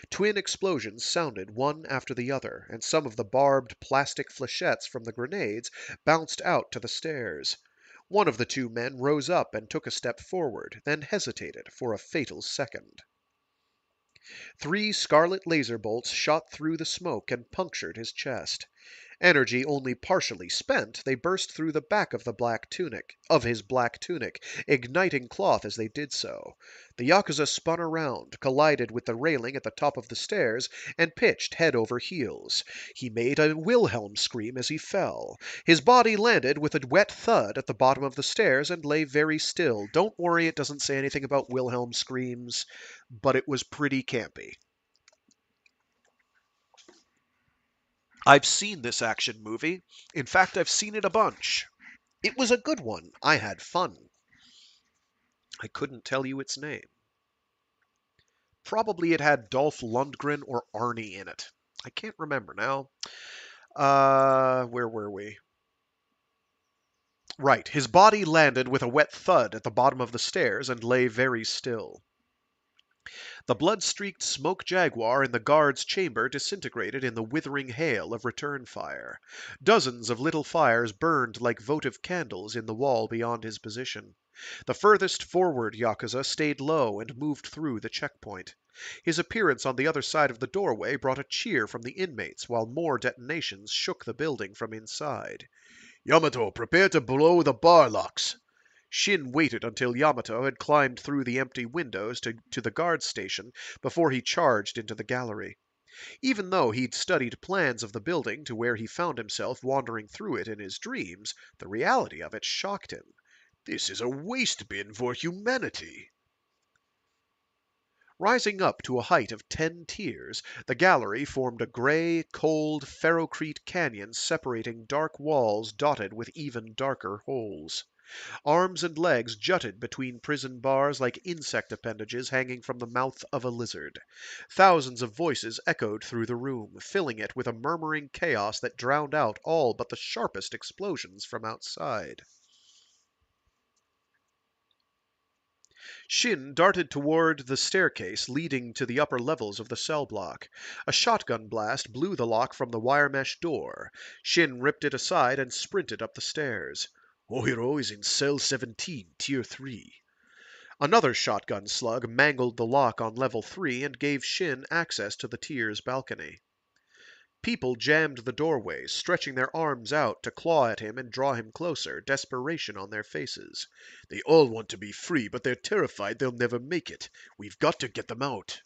Twin explosions sounded one after the other, and some of the barbed plastic flechettes from the grenades bounced out to the stairs. One of the 2 men rose up and took a step forward, then hesitated for a fatal second. 3 scarlet laser bolts shot through the smoke and punctured his chest. Energy only partially spent, they burst through the back of his black tunic, igniting cloth as they did so. The Yakuza spun around, collided with the railing at the top of the stairs, and pitched head over heels. He made a Wilhelm scream as he fell. His body landed with a wet thud at the bottom of the stairs and lay very still. Don't worry, it doesn't say anything about Wilhelm screams, but it was pretty campy. I've seen this action movie. In fact, I've seen it a bunch. It was a good one. I had fun. I couldn't tell you its name. Probably it had Dolph Lundgren or Arnie in it. I can't remember now. Where were we? Right, his body landed with a wet thud at the bottom of the stairs and lay very still. The blood-streaked smoke jaguar in the guard's chamber disintegrated in the withering hail of return fire. Dozens of little fires burned like votive candles in the wall beyond his position. The furthest forward Yakuza stayed low and moved through the checkpoint. His appearance on the other side of the doorway brought a cheer from the inmates, while more detonations shook the building from inside. Yamato, prepare to blow the bar locks. Shin waited until Yamato had climbed through the empty windows to the guard station before he charged into the gallery. Even though he'd studied plans of the building to where he found himself wandering through it in his dreams, the reality of it shocked him. This is a waste bin for humanity. Rising up to a height of 10 tiers, the gallery formed a gray, cold, ferrocrete canyon separating dark walls dotted with even darker holes. Arms and legs jutted between prison bars like insect appendages hanging from the mouth of a lizard. Thousands of voices echoed through the room, filling it with a murmuring chaos that drowned out all but the sharpest explosions from outside. Shin darted toward the staircase leading to the upper levels of the cell block. A shotgun blast blew the lock from the wire mesh door. Shin ripped it aside and sprinted up the stairs. Ohiro is in cell 17, tier 3. Another shotgun slug mangled the lock on level 3 and gave Shin access to the tier's balcony. People jammed the doorways, stretching their arms out to claw at him and draw him closer, desperation on their faces. They all want to be free, but they're terrified they'll never make it. We've got to get them out.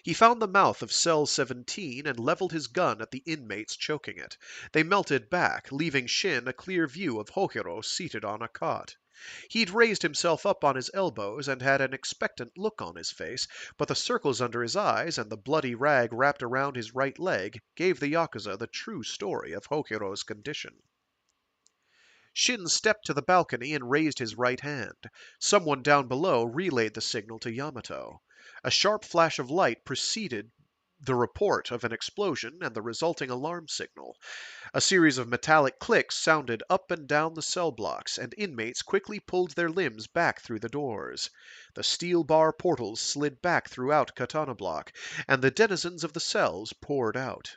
He found the mouth of cell 17 and leveled his gun at the inmates choking it. They melted back, leaving Shin a clear view of Hohiro seated on a cot. He'd raised himself up on his elbows and had an expectant look on his face, but the circles under his eyes and the bloody rag wrapped around his right leg gave the Yakuza the true story of Hohiro's condition. Shin stepped to the balcony and raised his right hand. Someone down below relayed the signal to Yamato. A sharp flash of light preceded the report of an explosion and the resulting alarm signal. A series of metallic clicks sounded up and down the cell blocks, and inmates quickly pulled their limbs back through the doors. The steel bar portals slid back throughout Katana Block, and the denizens of the cells poured out.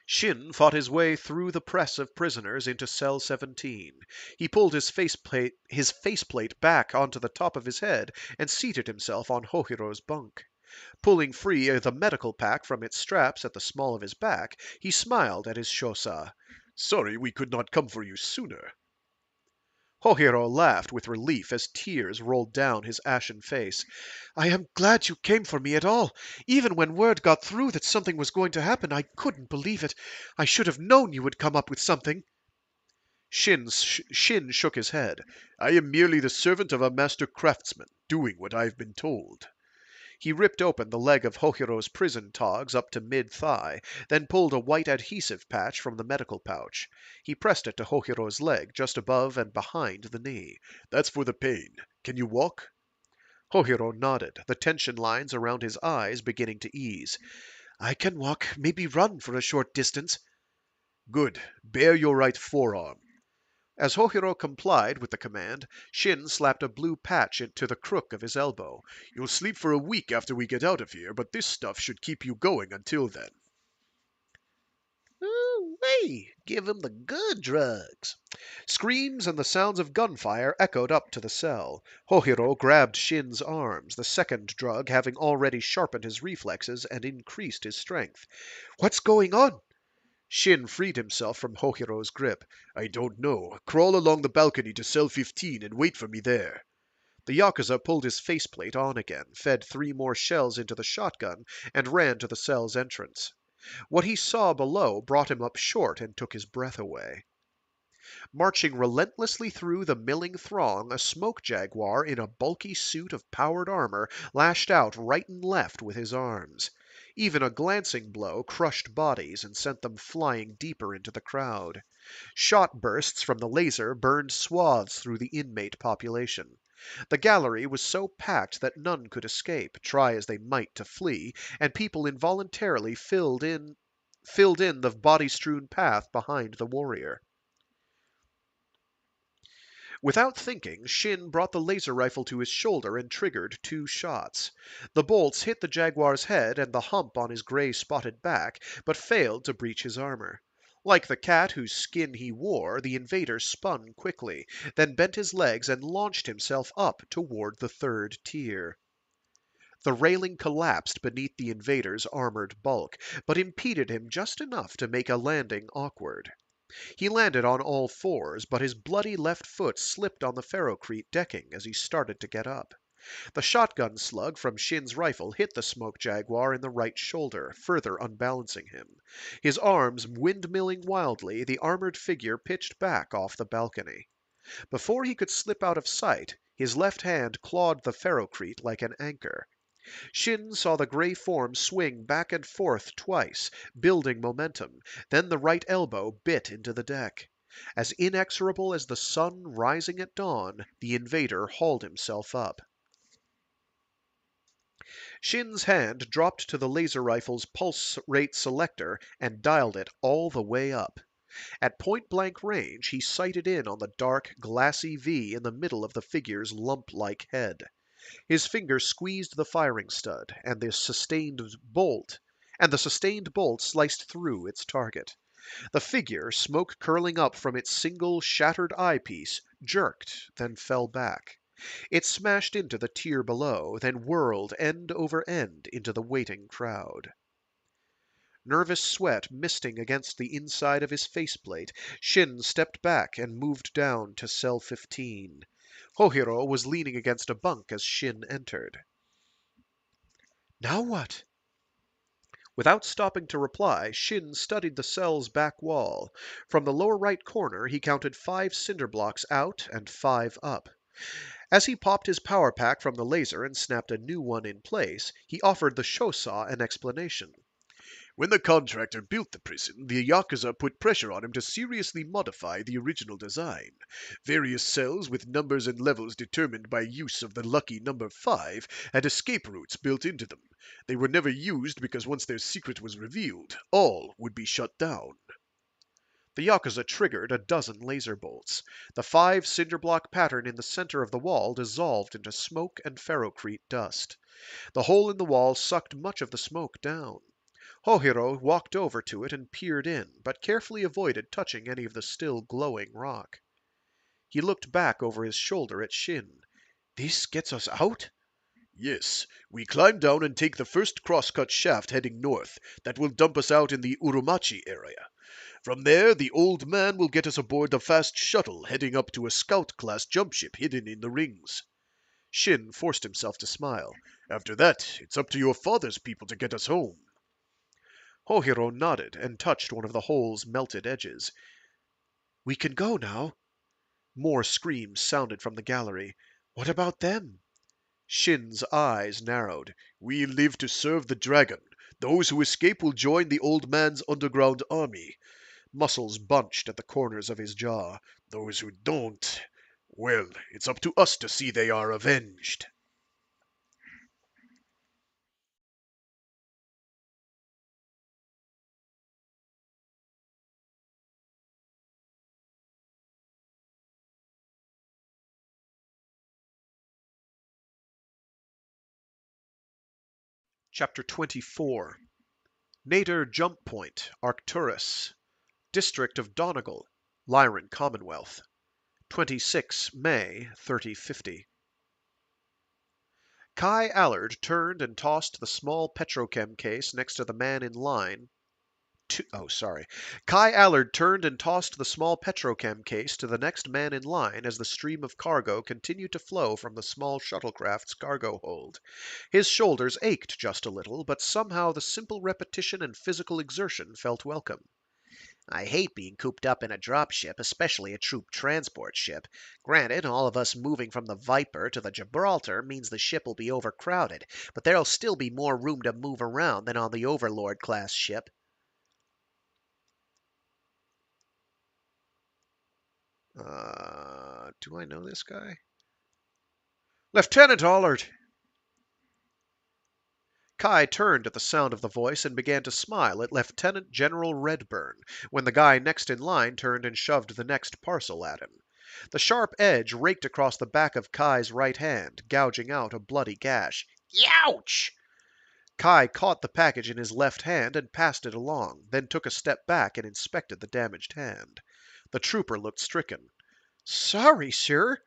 Shin fought his way through the press of prisoners into cell 17. He pulled his faceplate back onto the top of his head and seated himself on Hohiro's bunk. Pulling free the medical pack from its straps at the small of his back, he smiled at his shosa. Sorry we could not come for you sooner. Hohiro laughed with relief as tears rolled down his ashen face. I am glad you came for me at all. Even when word got through that something was going to happen, I couldn't believe it. I should have known you would come up with something. Shin shook his head. I am merely the servant of a master craftsman, doing what I have been told. He ripped open the leg of Hohiro's prison togs up to mid-thigh, then pulled a white adhesive patch from the medical pouch. He pressed it to Hohiro's leg just above and behind the knee. That's for the pain. Can you walk? Hohiro nodded, the tension lines around his eyes beginning to ease. I can walk, maybe run for a short distance. Good. Bare your right forearm. As Hohiro complied with the command, Shin slapped a blue patch into the crook of his elbow. You'll sleep for a week after we get out of here, but this stuff should keep you going until then. Ooh-wee, give him the good drugs. Screams and the sounds of gunfire echoed up to the cell. Hohiro grabbed Shin's arms, the second drug having already sharpened his reflexes and increased his strength. What's going on? Shin freed himself from Hohiro's grip. I don't know. Crawl along the balcony to cell 15 and wait for me there. The Yakuza pulled his faceplate on again, fed 3 more shells into the shotgun, and ran to the cell's entrance. What he saw below brought him up short and took his breath away. Marching relentlessly through the milling throng, a smoke jaguar in a bulky suit of powered armor lashed out right and left with his arms. Even a glancing blow crushed bodies and sent them flying deeper into the crowd. Shot bursts from the laser burned swaths through the inmate population. The gallery was so packed that none could escape, try as they might to flee, and people involuntarily filled in the body-strewn path behind the warrior. Without thinking, Shin brought the laser rifle to his shoulder and triggered 2 shots. The bolts hit the jaguar's head and the hump on his gray-spotted back, but failed to breach his armor. Like the cat whose skin he wore, the invader spun quickly, then bent his legs and launched himself up toward the 3rd tier. The railing collapsed beneath the invader's armored bulk, but impeded him just enough to make a landing awkward. He landed on all fours, but his bloody left foot slipped on the ferrocrete decking as he started to get up. The shotgun slug from Shin's rifle hit the smoke jaguar in the right shoulder, further unbalancing him. His arms windmilling wildly, the armored figure pitched back off the balcony. Before he could slip out of sight, his left hand clawed the ferrocrete like an anchor. Shin saw the gray form swing back and forth twice, building momentum, then the right elbow bit into the deck. As inexorable as the sun rising at dawn, the invader hauled himself up. Shin's hand dropped to the laser rifle's pulse rate selector and dialed it all the way up. At point-blank range, he sighted in on the dark, glassy V in the middle of the figure's lump-like head. His finger squeezed the firing stud, and the sustained bolt sliced through its target. The figure, smoke curling up from its single shattered eyepiece, jerked, then fell back. It smashed into the tier below, then whirled end over end into the waiting crowd. Nervous sweat misting against the inside of his faceplate, Shin stepped back and moved down to cell 15. Hohiro was leaning against a bunk as Shin entered. Now what? Without stopping to reply, Shin studied the cell's back wall. From the lower right corner, he counted 5 cinder blocks out and 5 up. As he popped his power pack from the laser and snapped a new one in place, he offered the shosa an explanation. When the contractor built the prison, the Yakuza put pressure on him to seriously modify the original design. Various cells with numbers and levels determined by use of the lucky number 5 had escape routes built into them. They were never used because once their secret was revealed, all would be shut down. The Yakuza triggered a dozen laser bolts. The 5 cinder block pattern in the center of the wall dissolved into smoke and ferrocrete dust. The hole in the wall sucked much of the smoke down. Hohiro walked over to it and peered in, but carefully avoided touching any of the still glowing rock. He looked back over his shoulder at Shin. This gets us out? Yes, we climb down and take the first crosscut shaft heading north. That will dump us out in the Urumachi area. From there, the old man will get us aboard the fast shuttle heading up to a scout-class jump ship hidden in the rings. Shin forced himself to smile. After that, it's up to your father's people to get us home. Hohiro nodded and touched one of the hole's melted edges. We can go now. More screams sounded from the gallery. What about them? Shin's eyes narrowed. We live to serve the dragon. Those who escape will join the old man's underground army. Muscles bunched at the corners of his jaw. Those who don't, well, it's up to us to see they are avenged. Chapter 24 Nadir Jump Point, Arcturus, District of Donegal, Lyran Commonwealth, 26 May 3050. Kai Allard turned and tossed the small petrochem case next to the man in line. Kai Allard turned and tossed the small petrochem case to the next man in line as the stream of cargo continued to flow from the small shuttlecraft's cargo hold. His shoulders ached just a little, but somehow the simple repetition and physical exertion felt welcome. I hate being cooped up in a dropship, especially a troop transport ship. Granted, all of us moving from the Viper to the Gibraltar means the ship will be overcrowded, but there'll still be more room to move around than on the Overlord-class ship. Do I know this guy? Lieutenant Allard! Kai turned at the sound of the voice and began to smile at Lieutenant General Redburn when the guy next in line turned and shoved the next parcel at him. The sharp edge raked across the back of Kai's right hand, gouging out a bloody gash. Youch! Kai caught the package in his left hand and passed it along, then took a step back and inspected the damaged hand. The trooper looked stricken. Sorry, sir.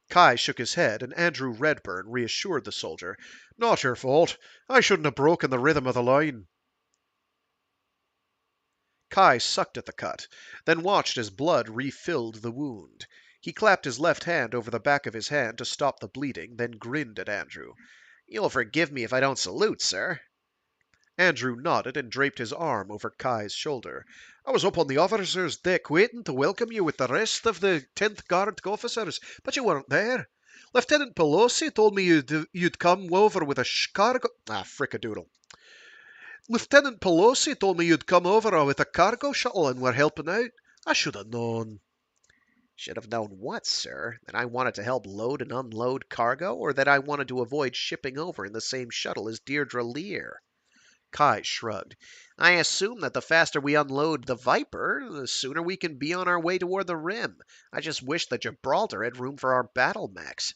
Kai shook his head, and Andrew Redburn reassured the soldier. Not your fault. I shouldn't have broken the rhythm of the line. Kai sucked at the cut, then watched as blood refilled the wound. He clapped his left hand over the back of his hand to stop the bleeding, then grinned at Andrew. You'll forgive me if I don't salute, sir. Andrew nodded and draped his arm over Kai's shoulder. I was up on the officers' deck waiting to welcome you with the rest of the 10th Guard officers, but you weren't there. Lieutenant Pelosi told me you'd come over with a cargo... frickadoodle. Lieutenant Pelosi told me you'd come over with a cargo shuttle and were helping out. I should have known. Should have known what, sir? That I wanted to help load and unload cargo, or that I wanted to avoid shipping over in the same shuttle as Deirdre Lear? Kai shrugged. I assume that the faster we unload the Viper, the sooner we can be on our way toward the Rim. I just wish that Gibraltar had room for our battle mechs.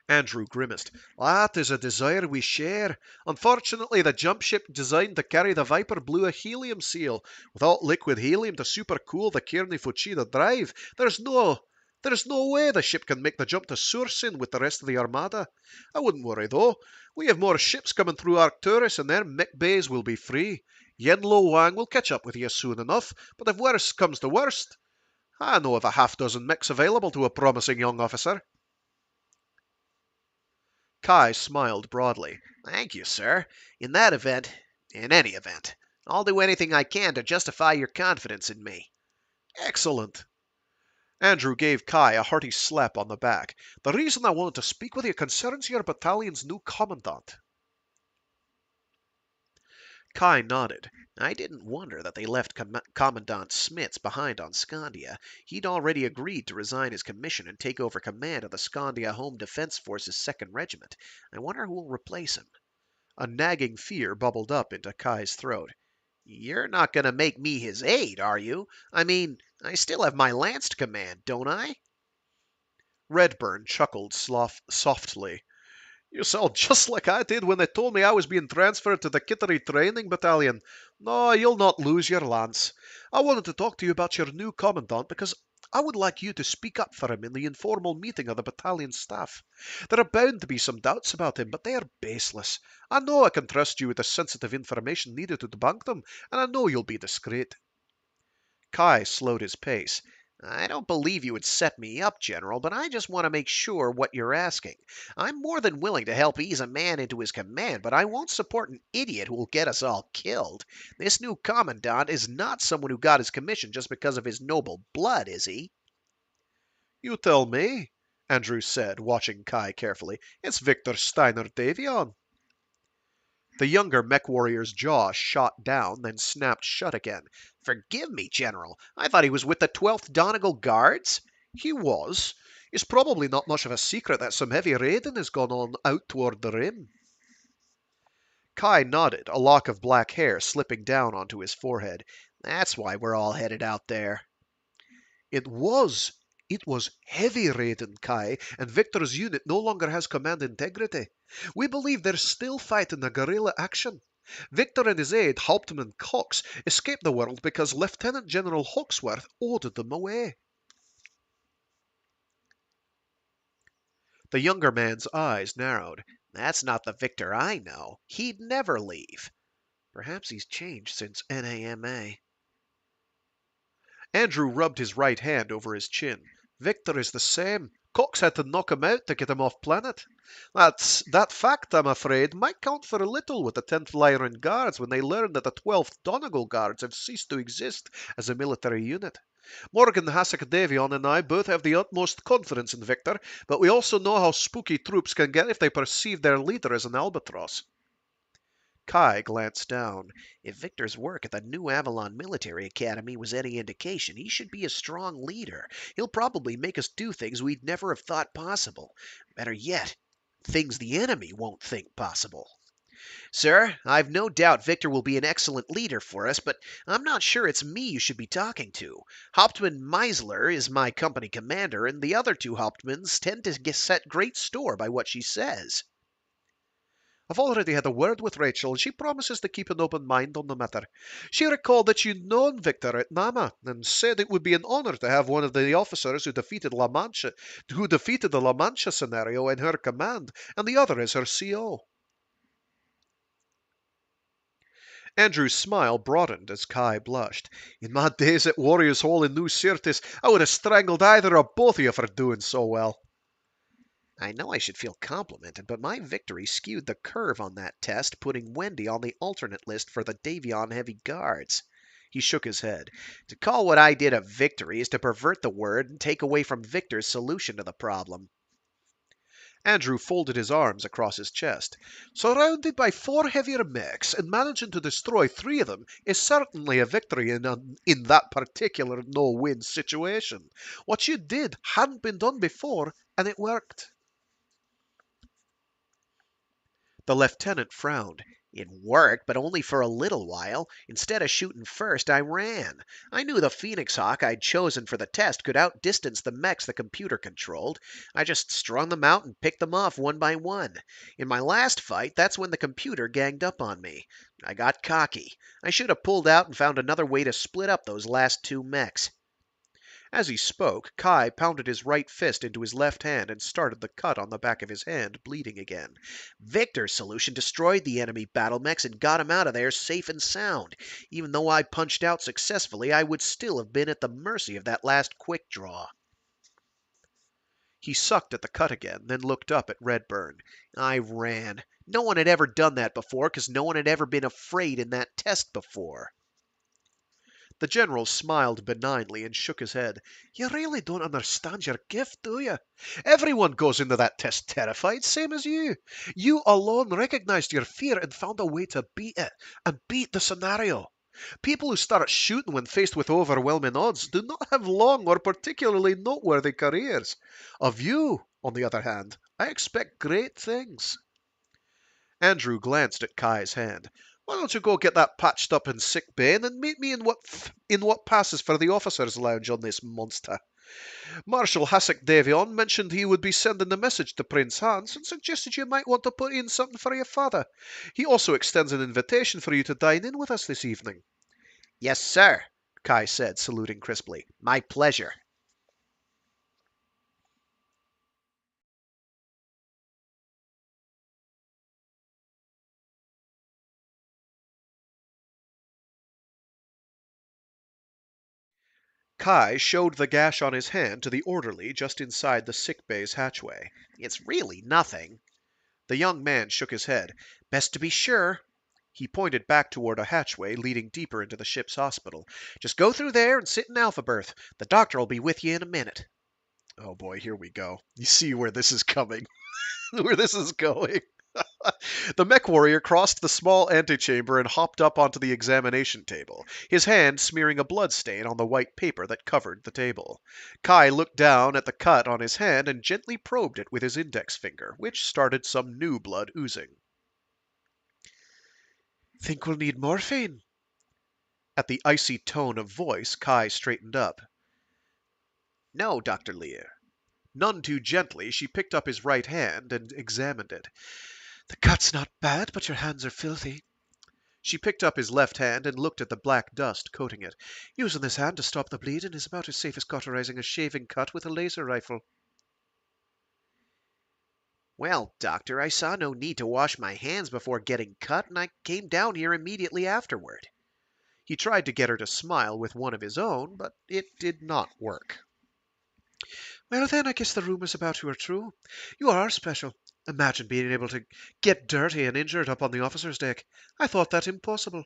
Andrew grimaced. That is a desire we share. Unfortunately, the jump ship designed to carry the Viper blew a helium seal. Without liquid helium to supercool the Kearney Fuchida drive, there's no way the ship can make the jump to Sursin with the rest of the Armada. I wouldn't worry, though. We have more ships coming through Arcturus, and their mech bays will be free. Yen Lo Wang will catch up with you soon enough, but if worst comes to worst, I know of a half-dozen mechs available to a promising young officer. Kai smiled broadly. Thank you, sir. In any event, I'll do anything I can to justify your confidence in me. Excellent. Andrew gave Kai a hearty slap on the back. The reason I wanted to speak with you concerns your battalion's new commandant. Kai nodded. I didn't wonder that they left Commandant Smits behind on Scandia. He'd already agreed to resign his commission and take over command of the Scandia Home Defense Force's 2nd Regiment. I wonder who will replace him. A nagging fear bubbled up into Kai's throat. You're not going to make me his aide, are you? I mean, I still have my lance to command, don't I? Redburn chuckled softly. You sound just like I did when they told me I was being transferred to the Kittery Training Battalion. No, you'll not lose your lance. I wanted to talk to you about your new commandant because I would like you to speak up for him in the informal meeting of the battalion staff. There are bound to be some doubts about him, but they are baseless. I know I can trust you with the sensitive information needed to debunk them, and I know you'll be discreet. Kai slowed his pace. I don't believe you would set me up, General, but I just want to make sure what you're asking. I'm more than willing to help ease a man into his command, but I won't support an idiot who will get us all killed. This new commandant is not someone who got his commission just because of his noble blood, is he? You tell me, Andrew said, watching Kai carefully. It's Victor Steiner Davion. The younger mech warrior's jaw shot down, then snapped shut again. Forgive me, General. I thought he was with the 12th Donegal Guards? He was. It's probably not much of a secret that some heavy raiding has gone on out toward the rim. Kai nodded, a lock of black hair slipping down onto his forehead. That's why we're all headed out there. It was. It was heavy raiding, Kai, and Victor's unit no longer has command integrity. We believe they're still fighting a guerrilla action. Victor and his aide, Hauptmann Cox, escaped the world because Lieutenant General Hawksworth ordered them away. The younger man's eyes narrowed. That's not the Victor I know. He'd never leave. Perhaps he's changed since NAMA. Andrew rubbed his right hand over his chin. Victor is the same. Cox had to knock him out to get him off planet. That fact, I'm afraid, might count for a little with the 10th Lyran Guards when they learn that the 12th Donegal Guards have ceased to exist as a military unit. Morgan Hasek Davion and I both have the utmost confidence in Victor, but we also know how spooky troops can get if they perceive their leader as an albatross. Kai glanced down. If Victor's work at the New Avalon Military Academy was any indication, he should be a strong leader. He'll probably make us do things we'd never have thought possible. Better yet, things the enemy won't think possible. Sir, I've no doubt Victor will be an excellent leader for us, but I'm not sure it's me you should be talking to. Hauptmann Meisler is my company commander, and the other two Hauptmanns tend to set great store by what she says. I've already had a word with Rachel, and she promises to keep an open mind on the matter. She recalled that you'd known Victor at Nama, and said it would be an honor to have one of the officers who defeated the La Mancha scenario in her command, and the other as her CO. Andrew's smile broadened as Kai blushed. In my days at Warriors Hall in New Syrtis, I would have strangled either or both of you for doing so well. I know I should feel complimented, but my victory skewed the curve on that test, putting Wendy on the alternate list for the Davion Heavy Guards. He shook his head. To call what I did a victory is to pervert the word and take away from Victor's solution to the problem. Andrew folded his arms across his chest. Surrounded by 4 heavier mechs and managing to destroy 3 of them is certainly a victory in that particular no-win situation. What you did hadn't been done before, and it worked. The lieutenant frowned. It worked, but only for a little while. Instead of shooting first, I ran. I knew the Phoenix Hawk I'd chosen for the test could outdistance the mechs the computer controlled. I just strung them out and picked them off one by one. In my last fight, that's when the computer ganged up on me. I got cocky. I should have pulled out and found another way to split up those last 2 mechs. As he spoke, Kai pounded his right fist into his left hand and started the cut on the back of his hand bleeding again. Victor's solution destroyed the enemy battle mechs and got him out of there safe and sound. Even though I punched out successfully, I would still have been at the mercy of that last quick draw. He sucked at the cut again, then looked up at Redburn. I ran. No one had ever done that before, because no one had ever been afraid in that test before. The general smiled benignly and shook his head. You really don't understand your gift, do you? Everyone goes into that test terrified, same as you. You alone recognized your fear and found a way to beat it, and beat the scenario. People who start shooting when faced with overwhelming odds do not have long or particularly noteworthy careers. Of you, on the other hand, I expect great things. Andrew glanced at Kai's hand. Why don't you go get that patched up in sick bay and then meet me in what passes for the officers' lounge on this monster? Marshal Hasek Davion mentioned he would be sending the message to Prince Hans and suggested you might want to put in something for your father. He also extends an invitation for you to dine in with us this evening. Yes, sir, Kai said, saluting crisply. My pleasure. Kai showed the gash on his hand to the orderly just inside the sick bay's hatchway. It's really nothing. The young man shook his head. Best to be sure. He pointed back toward a hatchway leading deeper into the ship's hospital. Just go through there and sit in Alpha Berth. The doctor'll be with you in a minute. Oh boy, here we go. You see where this is coming. Where this is going. The mech warrior crossed the small antechamber and hopped up onto the examination table, his hand smearing a blood stain on the white paper that covered the table. Kai looked down at the cut on his hand and gently probed it with his index finger, which started some new blood oozing. Think we'll need morphine? At the icy tone of voice, Kai straightened up. No, Dr. Lear. None too gently, she picked up his right hand and examined it. The cut's not bad, but your hands are filthy. She picked up his left hand and looked at the black dust coating it. Using this hand to stop the bleeding is about as safe as cauterizing a shaving cut with a laser rifle. Well, Doctor, I saw no need to wash my hands before getting cut, and I came down here immediately afterward. He tried to get her to smile with one of his own, but it did not work. Well, then, I guess the rumors about you are true. You are special. Imagine being able to get dirty and injured up on the officer's deck. I thought that impossible.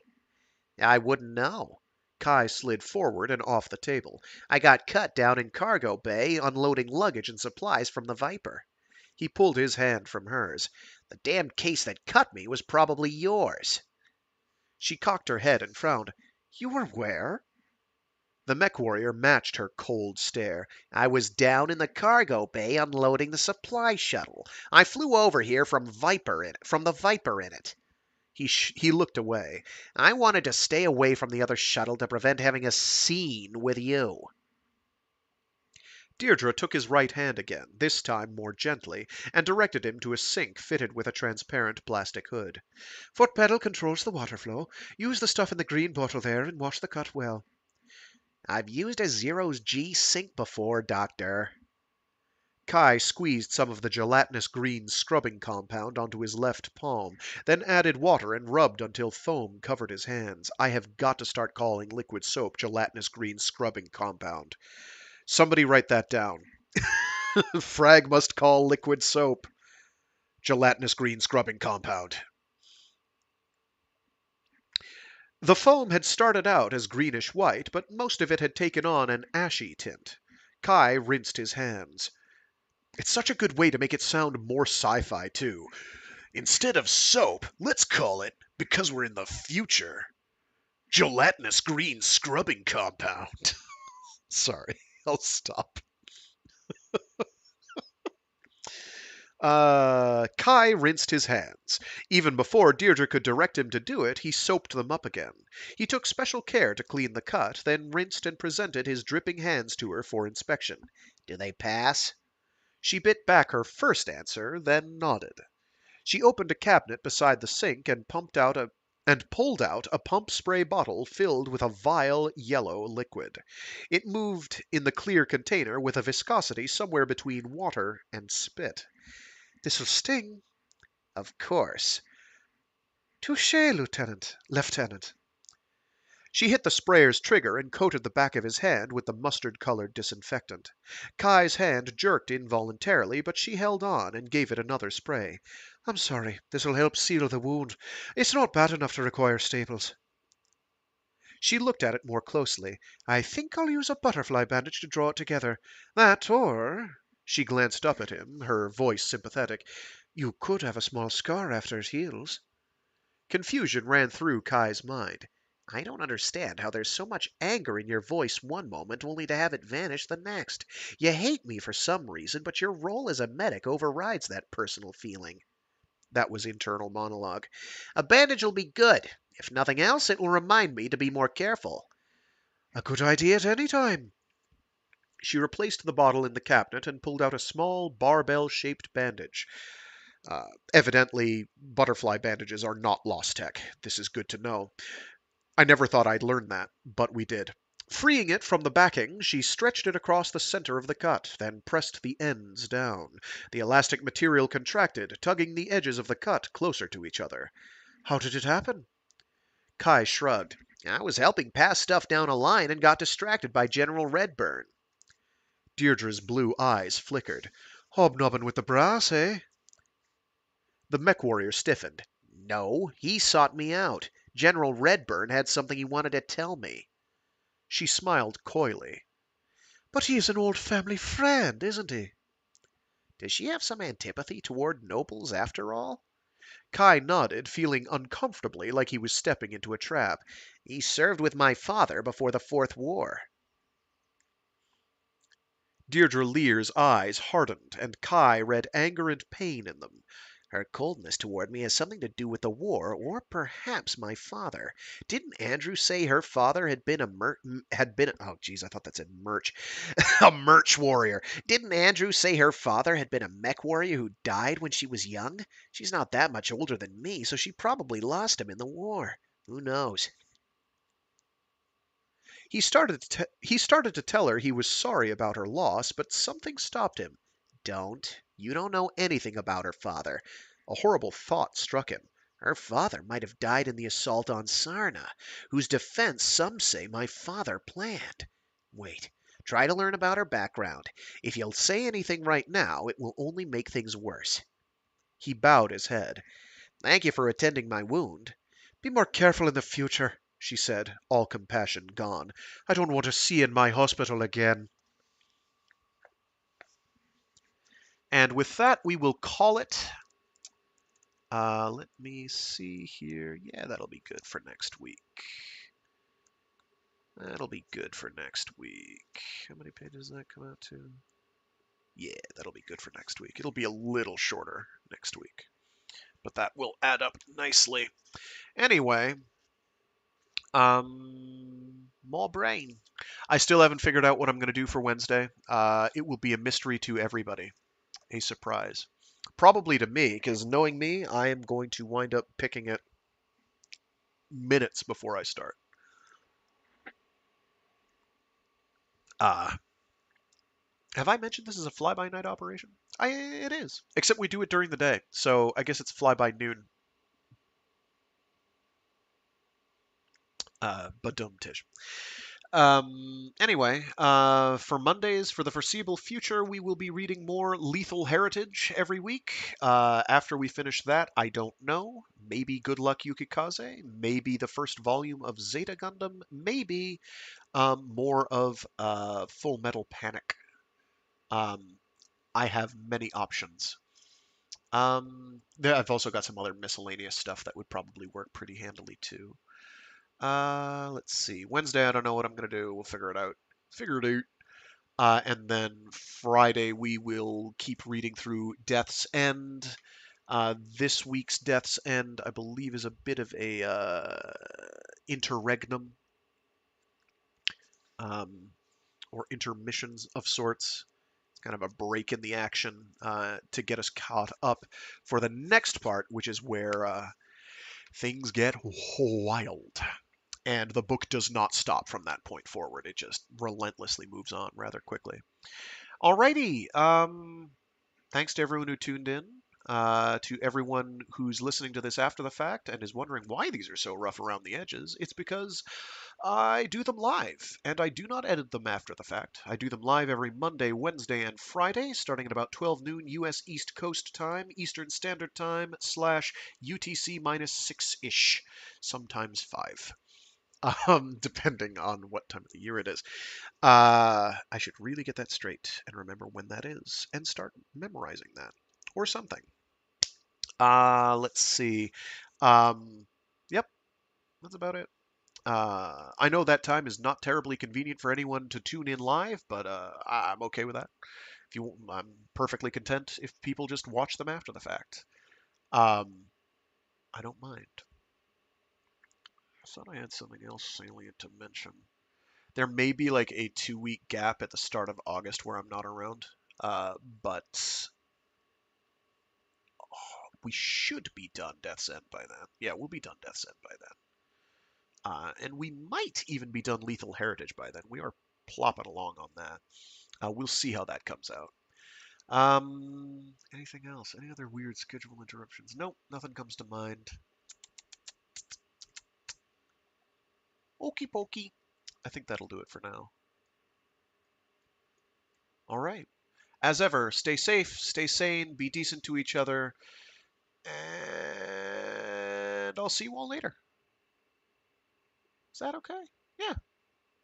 I wouldn't know. Kai slid forward and off the table. I got cut down in cargo bay, unloading luggage and supplies from the Viper. He pulled his hand from hers. The damned case that cut me was probably yours. She cocked her head and frowned. You were where? The mech warrior matched her cold stare. I was down in the cargo bay unloading the supply shuttle. I flew over here from the Viper in it. He looked away. I wanted to stay away from the other shuttle to prevent having a scene with you. Deirdre took his right hand again, this time more gently, and directed him to a sink fitted with a transparent plastic hood. Foot pedal controls the water flow. Use the stuff in the green bottle there and wash the cut well. I've used a Zero's G sink before, Doctor. Kai squeezed some of the gelatinous green scrubbing compound onto his left palm, then added water and rubbed until foam covered his hands. I have got to start calling liquid soap gelatinous green scrubbing compound. Somebody write that down. Frag must call liquid soap gelatinous green scrubbing compound. The foam had started out as greenish-white, but most of it had taken on an ashy tint. Kai rinsed his hands. It's such a good way to make it sound more sci-fi, too. Instead of soap, let's call it, because we're in the future, gelatinous green scrubbing compound. Sorry, I'll stop. Kai rinsed his hands. Even before Deirdre could direct him to do it, he soaped them up again. He took special care to clean the cut, then rinsed and presented his dripping hands to her for inspection. Do they pass? She bit back her first answer, then nodded. She opened a cabinet beside the sink and pulled out a pump spray bottle filled with a vile yellow liquid. It moved in the clear container with a viscosity somewhere between water and spit. This'll sting. Of course. Touché, Lieutenant. She hit the sprayer's trigger and coated the back of his hand with the mustard-colored disinfectant. Kai's hand jerked involuntarily, but she held on and gave it another spray. I'm sorry. This'll help seal the wound. It's not bad enough to require staples. She looked at it more closely. I think I'll use a butterfly bandage to draw it together. That, or... She glanced up at him, her voice sympathetic. You could have a small scar after it heals. Confusion ran through Kai's mind. I don't understand how there's so much anger in your voice one moment only to have it vanish the next. You hate me for some reason, but your role as a medic overrides that personal feeling. That was internal monologue. A bandage will be good. If nothing else, it will remind me to be more careful. A good idea at any time. She replaced the bottle in the cabinet and pulled out a small barbell-shaped bandage. Uh, Evidently, butterfly bandages are not lost tech. This is good to know. I never thought I'd learn that, but we did. Freeing it from the backing, she stretched it across the center of the cut, then pressed the ends down. The elastic material contracted, tugging the edges of the cut closer to each other. How did it happen? Kai shrugged. I was helping pass stuff down a line and got distracted by General Redburn. Deirdre's blue eyes flickered. Hobnobbing with the brass, eh? The mech warrior stiffened. No, he sought me out. General Redburn had something he wanted to tell me. She smiled coyly. But he is an old family friend, isn't he? Does she have some antipathy toward nobles, after all? Kai nodded, feeling uncomfortably like he was stepping into a trap. He served with my father before the Fourth War. Deirdre Lear's eyes hardened, and Kai read anger and pain in them. Her coldness toward me has something to do with the war, or perhaps my father. Didn't Andrew say her father had been oh geez, I thought that said merch. A merch warrior. Didn't Andrew say her father had been a mech warrior who died when she was young? She's not that much older than me, so she probably lost him in the war. Who knows? He started to tell her he was sorry about her loss, but something stopped him. Don't. You don't know anything about her father. A horrible thought struck him. Her father might have died in the assault on Sarna, whose defense some say my father planned. Wait. Try to learn about her background. If you'll say anything right now, it will only make things worse. He bowed his head. Thank you for attending my wound. Be more careful in the future, she said, all compassion gone. I don't want to see you in my hospital again. And with that, we will call it. Let me see here. Yeah, that'll be good for next week. That'll be good for next week. How many pages does that come out to? Yeah, that'll be good for next week. It'll be a little shorter next week, but that will add up nicely. Anyway, more brain. I still haven't figured out what I'm going to do for Wednesday. It will be a mystery to everybody, a surprise. Probably to me, because knowing me, I am going to wind up picking it minutes before I start. Uh, have I mentioned this is a fly-by-night operation? It is, except we do it during the day, so I guess it's fly-by-noon. Badum-tish. Anyway, for Mondays, for the foreseeable future, we will be reading more Lethal Heritage every week. After we finish that, I don't know. Maybe Good Luck Yukikaze. Maybe the first volume of Zeta Gundam. Maybe more of Full Metal Panic. I have many options. I've also got some other miscellaneous stuff that would probably work pretty handily too. Let's see. Wednesday, I don't know what I'm gonna do. We'll figure it out. Figure it out. And then Friday, we will keep reading through Death's End. This week's Death's End, I believe, is a bit of a interregnum, or intermissions of sorts. It's kind of a break in the action to get us caught up for the next part, which is where things get wild. And the book does not stop from that point forward. It just relentlessly moves on rather quickly. Alrighty. Thanks to everyone who tuned in. To everyone who's listening to this after the fact and is wondering why these are so rough around the edges, it's because I do them live, and I do not edit them after the fact. I do them live every Monday, Wednesday, and Friday, starting at about 12 noon U.S. East Coast time, Eastern Standard Time, / UTC minus 6-ish, sometimes 5. Depending on what time of the year it is. I should really get that straight and remember when that is and start memorizing that or something. Let's see. Yep, that's about it. I know that time is not terribly convenient for anyone to tune in live, but I'm okay with that. I'm perfectly content if people just watch them after the fact. I don't mind. I thought I had something else salient to mention. There may be like a 2-week gap at the start of August where I'm not around, but we should be done Death's End by then. Yeah, we'll be done Death's End by then. And we might even be done Lethal Heritage by then. We are plopping along on that. We'll see how that comes out. Anything else? Any other weird schedule interruptions? Nope, nothing comes to mind. Okie pokey. I think that'll do it for now. All right. As ever, stay safe, stay sane, be decent to each other, and I'll see you all later. Is that okay? Yeah,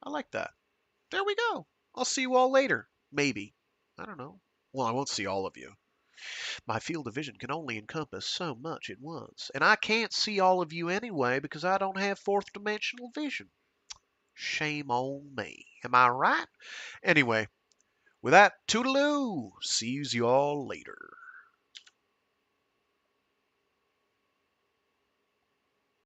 I like that. There we go. I'll see you all later. Maybe. I don't know. Well, I won't see all of you. My field of vision can only encompass so much at once, and I can't see all of you anyway because I don't have fourth dimensional vision. Shame on me. Am I right? Anyway, with that, toodaloo. See you all later.